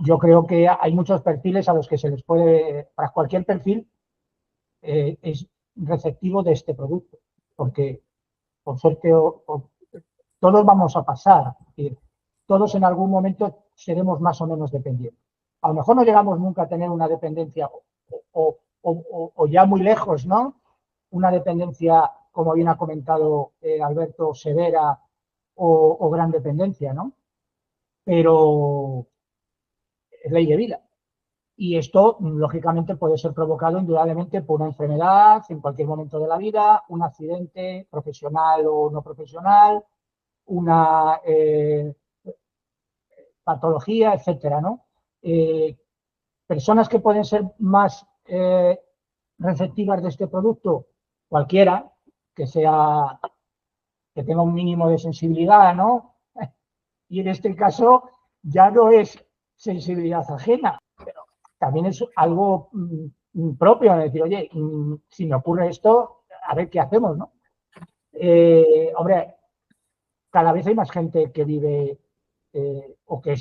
yo creo que hay muchos perfiles a los que se les puede, para cualquier perfil, es receptivo de este producto, porque por suerte todos vamos a pasar, todos en algún momento seremos más o menos dependientes. A lo mejor no llegamos nunca a tener una dependencia o ya muy lejos, ¿no? Una dependencia, como bien ha comentado Alberto, severa o gran dependencia, ¿no? Pero es ley de vida. Y esto, lógicamente, puede ser provocado indudablemente por una enfermedad en cualquier momento de la vida, un accidente profesional o no profesional, una patología, etcétera, ¿no? Personas que pueden ser más receptivas de este producto, cualquiera, que tenga un mínimo de sensibilidad, ¿no? Y en este caso ya no es sensibilidad ajena, pero también es algo propio, de decir, oye, si me ocurre esto, a ver qué hacemos, ¿no? Hombre, cada vez hay más gente que vive o que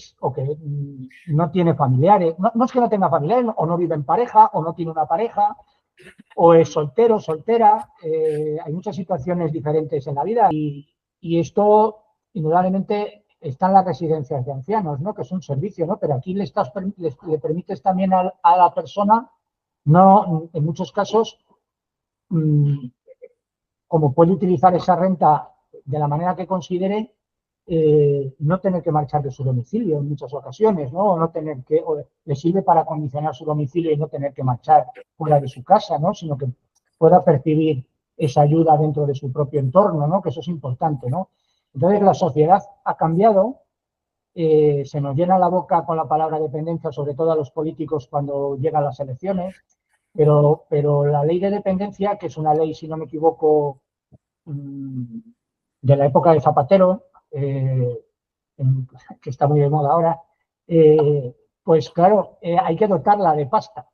no tiene familiares. No es que no tenga familiares, o no vive en pareja, o no tiene una pareja, o es soltero, soltera. Hay muchas situaciones diferentes en la vida y esto, indudablemente, está en las residencias de ancianos, ¿no? Que es un servicio, ¿no? Pero aquí le permites también a la persona, no, en muchos casos, como puede utilizar esa renta de la manera que considere, no tener que marchar de su domicilio en muchas ocasiones, ¿no? O le sirve para condicionar su domicilio y no tener que marchar fuera de su casa, ¿no? Sino que pueda percibir esa ayuda dentro de su propio entorno, ¿no? Que eso es importante, ¿no? Entonces, la sociedad ha cambiado, se nos llena la boca con la palabra dependencia, sobre todo a los políticos cuando llegan las elecciones, pero la ley de dependencia, que es una ley, si no me equivoco, de la época de Zapatero, que está muy de moda ahora, pues claro, hay que dotarla de pasta.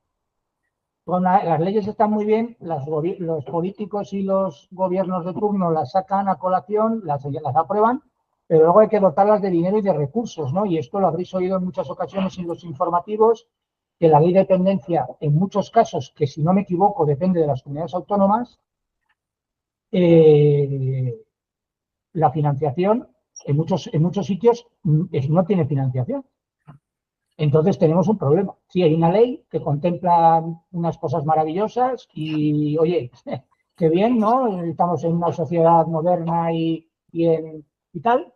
Las leyes están muy bien, los políticos y los gobiernos de turno las sacan a colación, las aprueban, pero luego hay que dotarlas de dinero y de recursos, ¿no? Y esto lo habréis oído en muchas ocasiones en los informativos, que la ley de dependencia, en muchos casos, que si no me equivoco depende de las comunidades autónomas, la financiación en muchos sitios no tiene financiación. Entonces tenemos un problema. Sí, hay una ley que contempla unas cosas maravillosas y, oye, qué bien, ¿no? Estamos en una sociedad moderna y tal,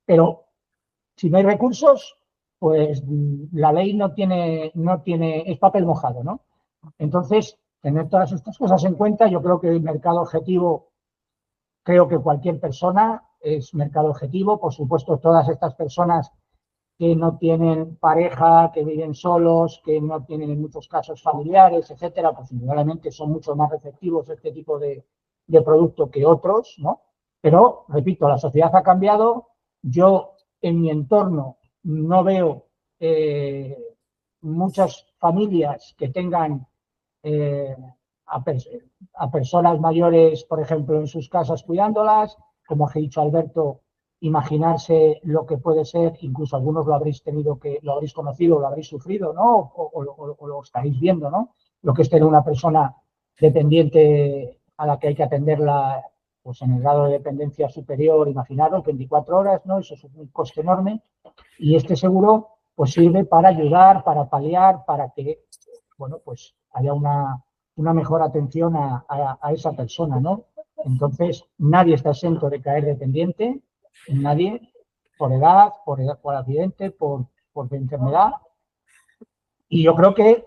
pero si no hay recursos, pues la ley no tiene, es papel mojado, ¿no? Entonces, tener todas estas cosas en cuenta, yo creo que el mercado objetivo, creo que cualquier persona es mercado objetivo. Por supuesto, todas estas personas que no tienen pareja, que viven solos, que no tienen en muchos casos familiares, etcétera, pues indudablemente son mucho más receptivos a este tipo de producto que otros, ¿no? Pero, repito, la sociedad ha cambiado. Yo, en mi entorno, no veo muchas familias que tengan a personas mayores, por ejemplo, en sus casas cuidándolas, como ha dicho Alberto, imaginarse lo que puede ser, incluso algunos lo habréis conocido, lo habréis sufrido, ¿no? O lo estaréis viendo, ¿no? Lo que es tener una persona dependiente a la que hay que atenderla, pues en el grado de dependencia superior, imaginaros, 24 horas, ¿no? Eso es un coste enorme. Y este seguro, pues sirve para ayudar, para paliar, para que, bueno, pues haya una mejor atención a esa persona, ¿no? Entonces, nadie está exento de caer dependiente, nadie, por edad, por accidente, por enfermedad. Y yo creo que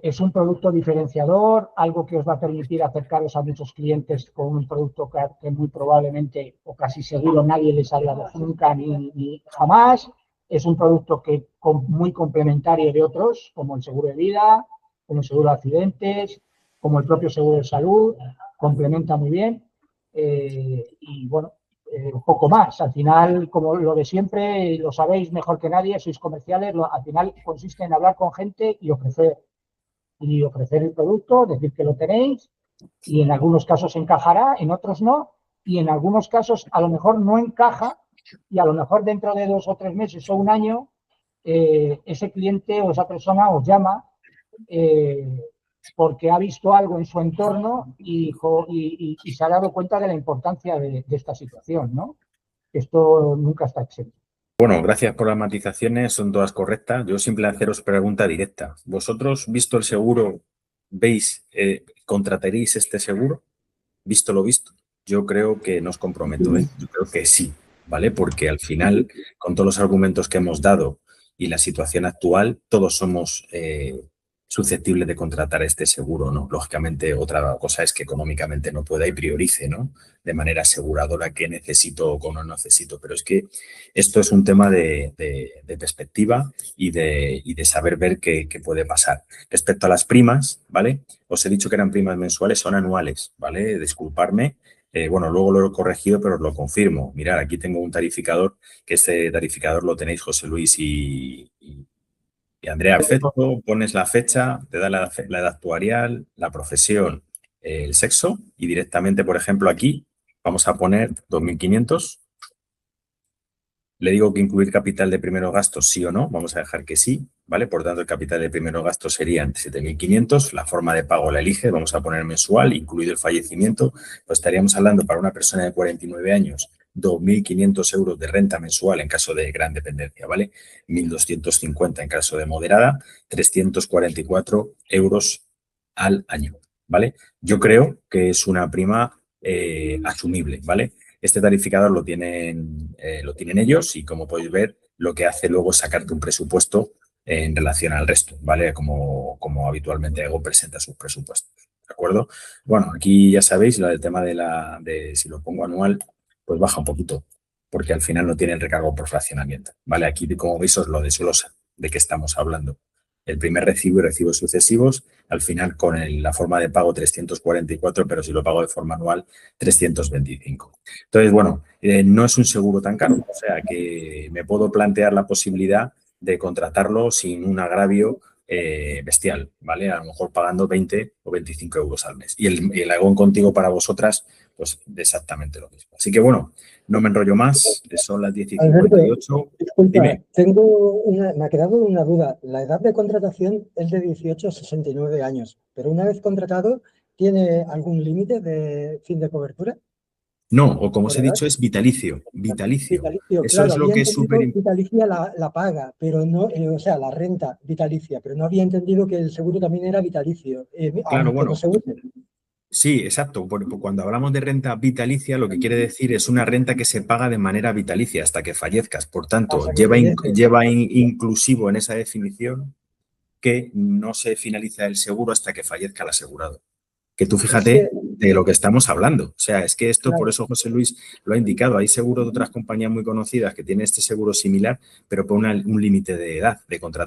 es un producto diferenciador, algo que os va a permitir acercaros a muchos clientes con un producto que muy probablemente o casi seguro nadie les haya dado nunca ni jamás. Es un producto que muy complementario de otros, como el seguro de vida, como el seguro de accidentes, como el propio seguro de salud, complementa muy bien. Y bueno, un poco más. Al final, como lo de siempre, lo sabéis mejor que nadie, sois comerciales, al final consiste en hablar con gente y ofrecer el producto, decir que lo tenéis, y en algunos casos encajará, en otros no, y en algunos casos a lo mejor no encaja, y a lo mejor dentro de 2 o 3 meses o un año, ese cliente o esa persona os llama porque ha visto algo en su entorno y se ha dado cuenta de la importancia de esta situación, ¿no? Esto nunca está exento. Bueno, gracias por las matizaciones, son todas correctas. Yo simplemente haceros pregunta directa. ¿Vosotros, visto el seguro, contrataréis este seguro? Visto lo visto, yo creo que no os comprometo, ¿eh? Yo creo que sí, ¿vale? Porque al final, con todos los argumentos que hemos dado y la situación actual, todos somos susceptibles de contratar este seguro, ¿no? Lógicamente, otra cosa es que económicamente no pueda y priorice, ¿no? De manera aseguradora qué necesito o no necesito. Pero es que esto es un tema de perspectiva y de saber ver qué puede pasar. Respecto a las primas, ¿vale? Os he dicho que eran primas mensuales, son anuales, ¿vale? Disculparme. Bueno, luego lo he corregido, pero os lo confirmo. Mirad, aquí tengo un tarificador, que este tarificador lo tenéis José Luis y Andrea. Perfecto, pones la fecha, te da la edad actuarial, la profesión, el sexo y directamente, por ejemplo, aquí vamos a poner 2.500. Le digo que incluir capital de primeros gastos sí o no, vamos a dejar que sí, ¿vale? Por tanto, el capital de primeros gastos serían 7.500, la forma de pago la elige, vamos a poner mensual, incluido el fallecimiento, pues estaríamos hablando para una persona de 49 años, 2.500 euros de renta mensual en caso de gran dependencia, ¿vale? 1.250 en caso de moderada, 344 euros al año, ¿vale? Yo creo que es una prima asumible, ¿vale? Este tarificador lo tienen ellos y, como podéis ver, lo que hace luego es sacarte un presupuesto en relación al resto, ¿vale? Como habitualmente Ego presenta sus presupuestos, ¿de acuerdo? Bueno, aquí ya sabéis, lo del tema de si lo pongo anual, pues baja un poquito, porque al final no tiene el recargo por fraccionamiento, ¿vale? Aquí, como veis, os lo desglosa de qué estamos hablando. El primer recibo y recibos sucesivos, al final con la forma de pago 344, pero si lo pago de forma anual, 325. Entonces, bueno, no es un seguro tan caro, o sea que me puedo plantear la posibilidad de contratarlo sin un agravio bestial, ¿vale? A lo mejor pagando 20 o 25 euros al mes. Y el Aegon Contigo para vosotras, pues exactamente lo mismo. Así que, bueno, no me enrollo más, son las 10:58. Disculpa, Dime. me ha quedado una duda. La edad de contratación es de 18 a 69 años, pero una vez contratado, ¿tiene algún límite de fin de cobertura? No, o como os he dicho, es vitalicio. Vitalicio. Eso Claro, es lo que es súper importante. Vitalicia la paga, pero no, o sea, la renta vitalicia, pero no había entendido que el seguro también era vitalicio. Claro, bueno. No se use. Sí, exacto. Cuando hablamos de renta vitalicia, lo que quiere decir es una renta que se paga de manera vitalicia hasta que fallezcas. Por tanto, lleva inclusivo en esa definición que no se finaliza el seguro hasta que fallezca el asegurado. Que tú fíjate de lo que estamos hablando. O sea, es que esto, por eso José Luis lo ha indicado. Hay seguros de otras compañías muy conocidas que tienen este seguro similar, pero por un límite de edad,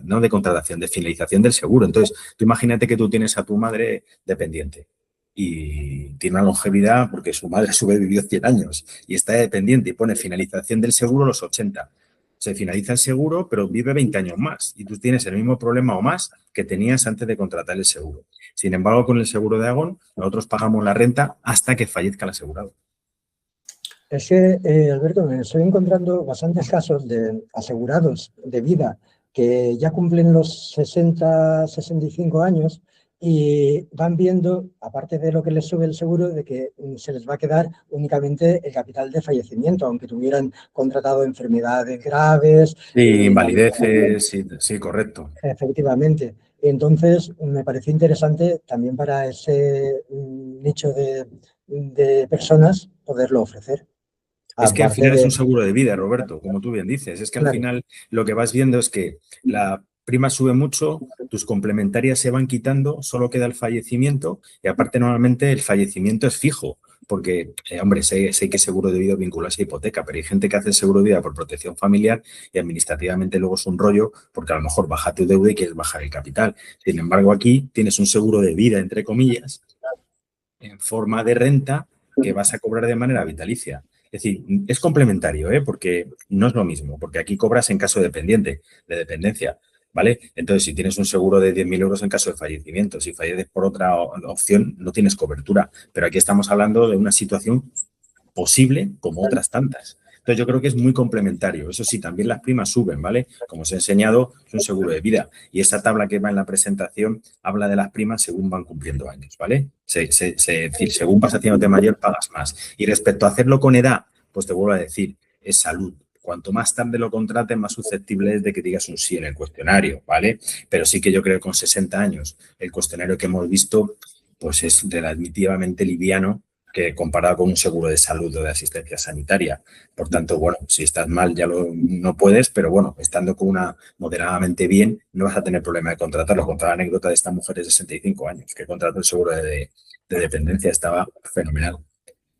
no de contratación, de finalización del seguro. Entonces, tú imagínate que tú tienes a tu madre dependiente y tiene una longevidad porque su madre sobrevivió 100 años y está dependiente y pone finalización del seguro a los 80. se finaliza el seguro, pero vive 20 años más y tú tienes el mismo problema o más que tenías antes de contratar el seguro. Sin embargo, con el seguro de Agon, nosotros pagamos la renta hasta que fallezca el asegurado. Es que, Alberto, me estoy encontrando bastantes casos de asegurados de vida que ya cumplen los 60, 65 años y van viendo, aparte de lo que les sube el seguro, de que se les va a quedar únicamente el capital de fallecimiento, aunque tuvieran contratado enfermedades graves. Sí, invalideces, sí, correcto. Efectivamente. Entonces, me pareció interesante también para ese nicho de personas poderlo ofrecer. Es que al Aparte final es de, un seguro de vida, Roberto, como tú bien dices. Es que al claro, final lo que vas viendo es que la prima sube mucho, tus complementarias se van quitando, solo queda el fallecimiento y aparte normalmente el fallecimiento es fijo. Porque, hombre, sé que seguro de vida vincularse a hipoteca, pero hay gente que hace el seguro de vida por protección familiar y administrativamente luego es un rollo porque a lo mejor baja tu deuda y quieres bajar el capital. Sin embargo, aquí tienes un seguro de vida, entre comillas, en forma de renta que vas a cobrar de manera vitalicia. Es decir, es complementario, porque no es lo mismo, porque aquí cobras en caso de dependencia, ¿vale? Entonces, si tienes un seguro de 10.000 euros en caso de fallecimiento, si falleces por otra opción, no tienes cobertura. Pero aquí estamos hablando de una situación posible como otras tantas. Entonces yo creo que es muy complementario. Eso sí, también las primas suben, ¿vale? Como os he enseñado, es un seguro de vida. Y esa tabla que va en la presentación habla de las primas según van cumpliendo años, ¿vale? Es decir, según vas haciéndote mayor, pagas más. Y respecto a hacerlo con edad, pues te vuelvo a decir, es salud. Cuanto más tarde lo contrates, más susceptible es de que digas un sí en el cuestionario, ¿vale? Pero sí que yo creo que con 60 años, el cuestionario que hemos visto, pues es relativamente liviano que comparado con un seguro de salud o de asistencia sanitaria. Por tanto, bueno, si estás mal ya no puedes, pero bueno, estando con una moderadamente bien, no vas a tener problema de contratarlo. Contra la anécdota de esta mujer de 65 años que contrató el seguro de dependencia, estaba fenomenal.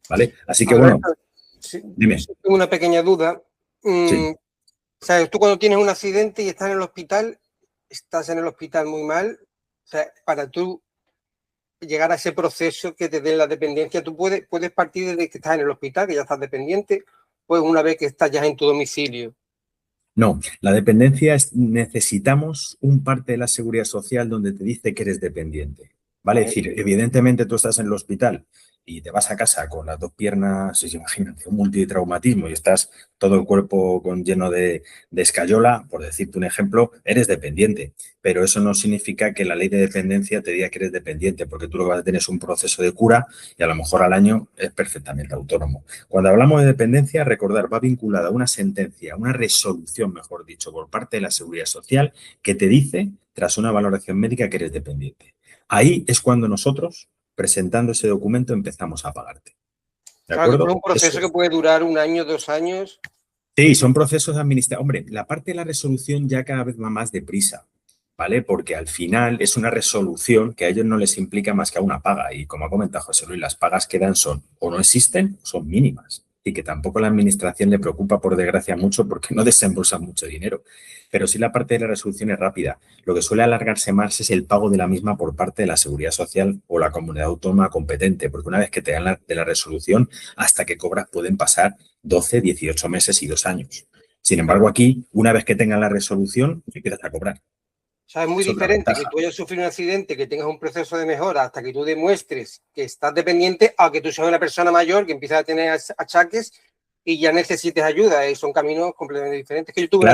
¿Vale? Así que bueno, sí, dime. tengo una pequeña duda. Sí. ¿Sabes? Tú cuando tienes un accidente y estás en el hospital muy mal, o sea, para tú llegar a ese proceso que te dé la dependencia, tú puedes partir desde que estás en el hospital, que ya estás dependiente, pues una vez que estás ya en tu domicilio. No, la dependencia necesitamos un parte de la seguridad social donde te dice que eres dependiente. ¿Vale? Es decir, evidentemente tú estás en el hospital y te vas a casa con las dos piernas, imagínate, un multitraumatismo y estás todo el cuerpo lleno de escayola, por decirte un ejemplo, eres dependiente. Pero eso no significa que la ley de dependencia te diga que eres dependiente, porque tú lo que vas a tener es un proceso de cura y a lo mejor al año es perfectamente autónomo. Cuando hablamos de dependencia, recordar, va vinculada a una sentencia, una resolución, mejor dicho, por parte de la Seguridad Social que te dice, tras una valoración médica, que eres dependiente. Ahí es cuando nosotros, presentando ese documento, empezamos a pagarte. ¿De Claro, acuerdo? es un proceso que puede durar 1 año, 2 años. Sí, son procesos administrativos. Hombre, la parte de la resolución ya cada vez va más deprisa, ¿vale? Porque al final es una resolución que a ellos no les implica más que a una paga. Y como ha comentado José Luis, las pagas que dan son o no existen o son mínimas. Y que tampoco a la administración le preocupa, por desgracia, mucho porque no desembolsan mucho dinero. Pero sí la parte de la resolución es rápida. Lo que suele alargarse más es el pago de la misma por parte de la Seguridad Social o la comunidad autónoma competente. Porque una vez que te dan de la resolución, hasta que cobras pueden pasar 12, 18 meses y 2 años. Sin embargo, aquí, una vez que tengan la resolución, empiezas a cobrar. O sea, es muy diferente que tú hayas sufrido un accidente, que tengas un proceso de mejora hasta que tú demuestres que estás dependiente, a que tú seas una persona mayor que empieza a tener achaques y ya necesites ayuda. Son caminos completamente diferentes. Que yo tuve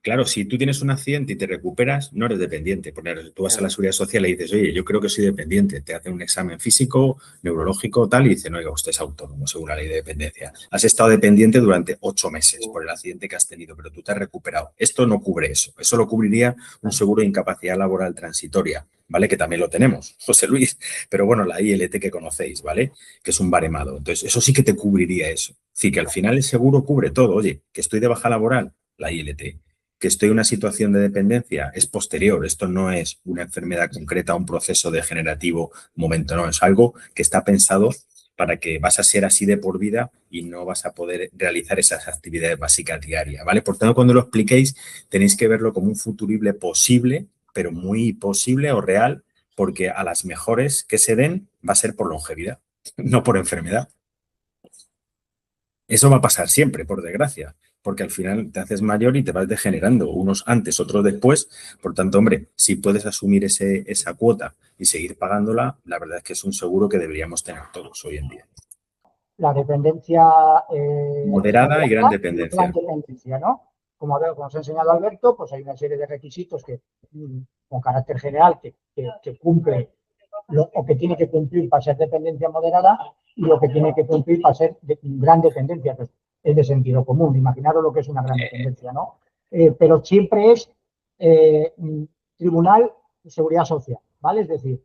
Claro, si tú tienes un accidente y te recuperas, no eres dependiente. Porque tú vas a la Seguridad Social y dices, oye, yo creo que soy dependiente. Te hacen un examen físico, neurológico, tal, y dicen, oiga, usted es autónomo, según la ley de dependencia. Has estado dependiente durante 8 meses por el accidente que has tenido, pero tú te has recuperado. Esto no cubre eso. Eso lo cubriría un seguro de incapacidad laboral transitoria, ¿vale? Que también lo tenemos, José Luis. Pero bueno, la ILT que conocéis, ¿vale? Que es un baremado. Entonces, eso sí que te cubriría eso. Sí, que al final el seguro cubre todo. Oye, que estoy de baja laboral, la ILT. Que estoy en una situación de dependencia, es posterior. Esto no es una enfermedad concreta, un proceso degenerativo, momento, no. Es algo que está pensado para que vas a ser así de por vida y no vas a poder realizar esas actividades básicas diarias, ¿vale? Por tanto, cuando lo expliquéis, tenéis que verlo como un futurible posible, pero muy posible o real, porque a las mejores que se den va a ser por longevidad, no por enfermedad. Eso va a pasar siempre, por desgracia. porque al final te haces mayor y te vas degenerando, unos antes, otros después. Por tanto, hombre, si puedes asumir esa cuota y seguir pagándola, la verdad es que es un seguro que deberíamos tener todos hoy en día. La dependencia Moderada y gran dependencia. Gran dependencia, ¿no? Como os ha enseñado Alberto, pues hay una serie de requisitos que, con carácter general, que cumple o que tiene que cumplir para ser dependencia moderada y lo que tiene que cumplir para ser gran dependencia, que es de sentido común. Imaginaros lo que es una gran dependencia, ¿no? Pero siempre es Tribunal de Seguridad Social, ¿vale? Es decir,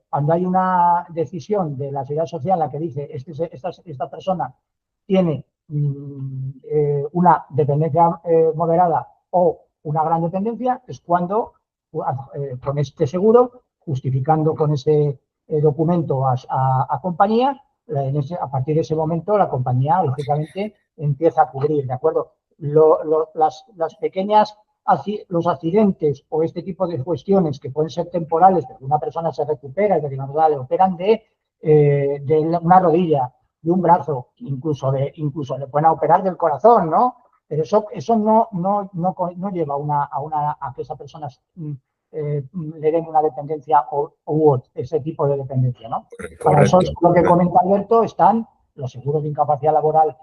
cuando hay una decisión de la Seguridad Social en la que dice esta persona tiene una dependencia moderada o una gran dependencia, es cuando con este seguro, justificando con ese documento a compañía, a partir de ese momento la compañía, lógicamente, empieza a cubrir, ¿de acuerdo? Las pequeñas, los accidentes o este tipo de cuestiones que pueden ser temporales, porque una persona se recupera y que le operan de una rodilla, de un brazo, incluso le pueden operar del corazón, ¿no? Pero eso no lleva a que esa persona le den una dependencia u ese tipo de dependencia, ¿no? Correcto. Para eso es lo que comenta Alberto, están los seguros de incapacidad laboral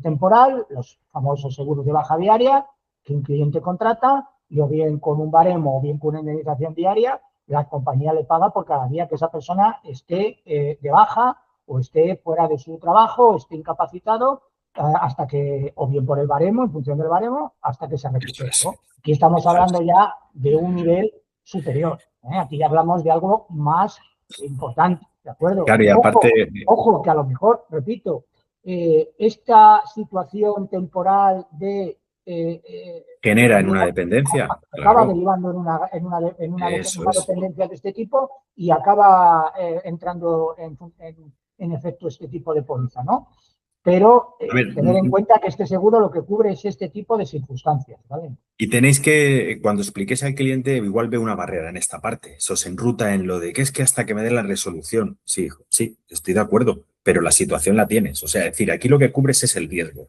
temporal, los famosos seguros de baja diaria, que un cliente contrata, y o bien con un baremo o bien con una indemnización diaria, la compañía le paga por cada día que esa persona esté de baja o esté fuera de su trabajo o esté incapacitado, hasta que, o bien por el baremo, en función del baremo, hasta que se recupere, ¿no? Aquí estamos hablando ya de un nivel superior, ¿eh? Aquí ya hablamos de algo más importante, ¿de acuerdo? Claro, y aparte... Ojo, que a lo mejor, repito, esta situación temporal de... genera en una dependencia. Acaba Claro. derivando en una dependencia de este tipo y acaba entrando en efecto este tipo de póliza, ¿no? Pero tener en cuenta que este seguro lo que cubre es este tipo de circunstancias, ¿vale? Y tenéis que, cuando expliquéis al cliente, igual ve una barrera en esta parte. Se os enruta en lo de que es que hasta que me dé la resolución. Sí, sí, estoy de acuerdo, pero la situación la tienes. O sea, es decir, aquí lo que cubres es el riesgo.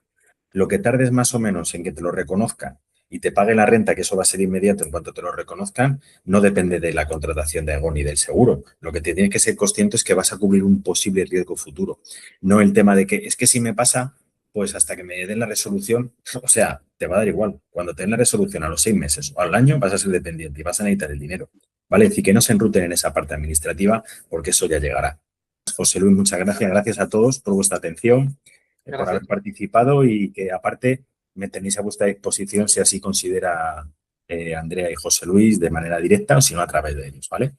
Lo que tardes más o menos en que te lo reconozcan y te pague la renta, que eso va a ser inmediato en cuanto te lo reconozcan, no depende de la contratación de Aegon ni del seguro. Lo que te tienes que ser consciente es que vas a cubrir un posible riesgo futuro. No el tema de que es que si me pasa, pues hasta que me den la resolución, o sea, te va a dar igual. Cuando te den la resolución a los 6 meses o al año vas a ser dependiente y vas a necesitar el dinero. ¿Vale? Es decir, que no se enruten en esa parte administrativa porque eso ya llegará. José Luis, muchas gracias. Gracias a todos por vuestra atención, por haber participado y que aparte me tenéis a vuestra disposición si así considera Andrea y José Luis de manera directa o si no a través de ellos, ¿vale?